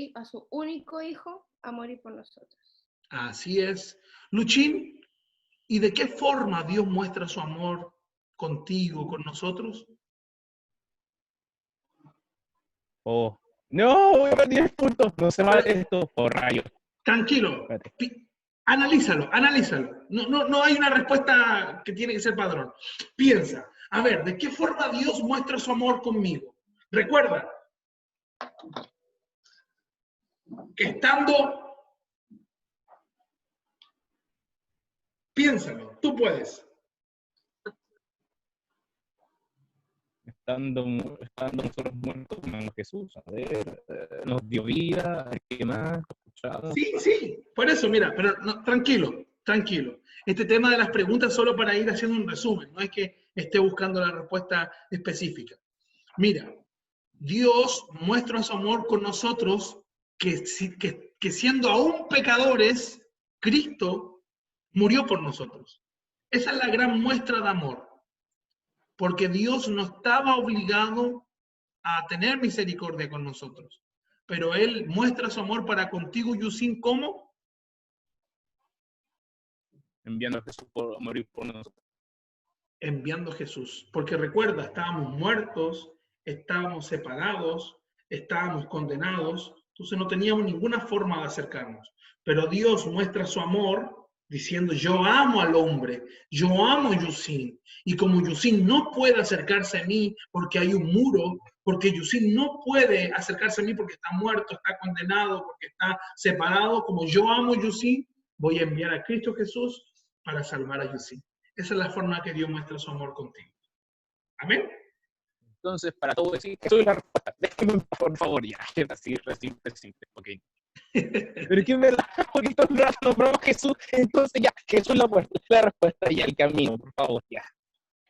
único hijo a morir por nosotros. Así es. Luchín, ¿y de qué forma Dios muestra su amor contigo, con nosotros? Oh. No, voy a perder 10 puntos. No se vale esto. Por rayos. Tranquilo. Analízalo. No hay una respuesta que tiene que ser padrón. Piensa, a ver, ¿de qué forma Dios muestra su amor conmigo? Recuerda que piénsalo, tú puedes. Estando nosotros muertos con Jesús, a ver, nos dio vida, ¿qué más? Sí, por eso, mira, pero no, tranquilo. Este tema de las preguntas solo para ir haciendo un resumen, no es que esté buscando la respuesta específica. Mira, Dios muestra su amor con nosotros, que siendo aún pecadores, Cristo murió por nosotros. Esa es la gran muestra de amor. Porque Dios no estaba obligado a tener misericordia con nosotros. Pero Él muestra su amor para contigo, Yusin, ¿cómo? Enviando a Jesús por morir por nosotros. Enviando a Jesús. Porque recuerda, estábamos muertos, estábamos separados, estábamos condenados, entonces no teníamos ninguna forma de acercarnos. Pero Dios muestra su amor diciendo, yo amo al hombre, yo amo a Yusin. Y como Yusin no puede acercarse a mí porque hay un muro, porque Yusin no puede acercarse a mí porque está muerto, está condenado, porque está separado, como yo amo a Yusin, voy a enviar a Cristo Jesús para salvar a Yusin. Esa es la forma que Dios muestra su amor contigo. Amén. Entonces, para todo decir, eso es la respuesta. Déjenme, por favor, ya. Así, simple. Ok. Pero es que es verdad, porque todo el rato nombramos a Jesús, entonces ya, Jesús es la respuesta y el camino, por favor, ya.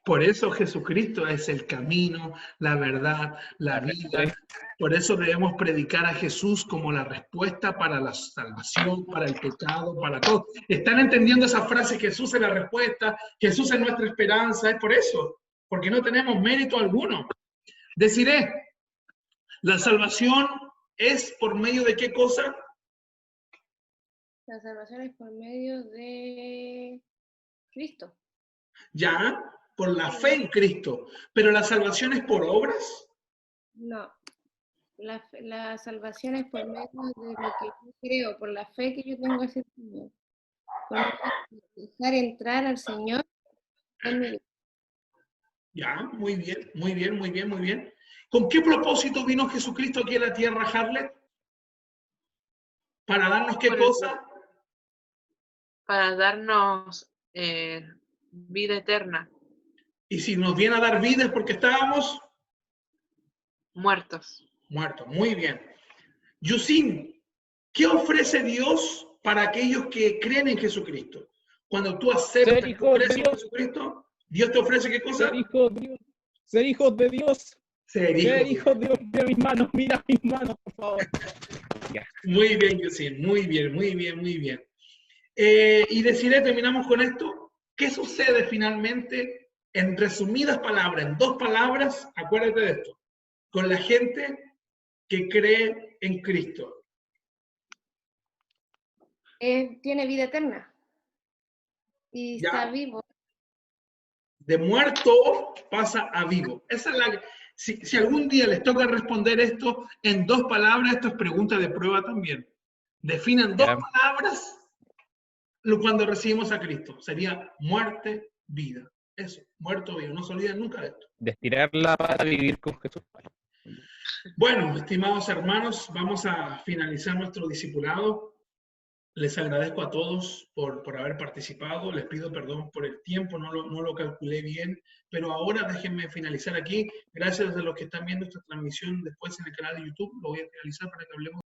Por eso Jesucristo es el camino, la verdad, la vida. Por eso debemos predicar a Jesús como la respuesta para la salvación, para el pecado, para todo. ¿Están entendiendo esa frase? Jesús es la respuesta, Jesús es nuestra esperanza. Es por eso, porque no tenemos mérito alguno. Deciré, la salvación es por medio de qué cosa? La salvación es por medio de Cristo. Ya, por la fe en Cristo. Pero la salvación es por obras. No. La salvación es por medio de lo que yo creo, por la fe que yo tengo hacia el Señor. Por dejar entrar al Señor en mi vida. Ya, muy bien, muy bien, muy bien, muy bien. ¿Con qué propósito vino Jesucristo aquí a la tierra, Harlet? ¿Para darnos qué cosa? Para darnos vida eterna. Y si nos viene a dar vida es porque estábamos Muertos. muertos. Muy bien. Yusin, ¿qué ofrece Dios para aquellos que creen en Jesucristo? Cuando tú aceptas Ser que hijo de crees en Dios. Jesucristo, ¿Dios te ofrece qué cosa? Ser hijos de Dios. Ser hijos de Dios. Ser Ser hijo. hijos de Dios. Mira mis manos, mira mis manos, por favor. Ya. Muy bien, Yusin, muy bien, muy bien, muy bien. Y deciré, terminamos con esto. ¿Qué sucede finalmente? En resumidas palabras, en 2 palabras, acuérdate de esto, con la gente que cree en Cristo. Tiene vida eterna. Y Ya. está vivo. De muerto pasa a vivo. Esa es la. Si algún día les toca responder esto en 2 palabras, esto es pregunta de prueba también. Definan 2 Ya. palabras cuando recibimos a Cristo. Sería muerte, vida. Eso, muerto, vivo. No se olviden nunca de esto. De estirarla para vivir con Jesús. Bueno, estimados hermanos, vamos a finalizar nuestro discipulado. Les agradezco a todos por haber participado. Les pido perdón por el tiempo, no lo calculé bien. Pero ahora déjenme finalizar aquí. Gracias a los que están viendo esta transmisión después en el canal de YouTube. Lo voy a finalizar para que hablemos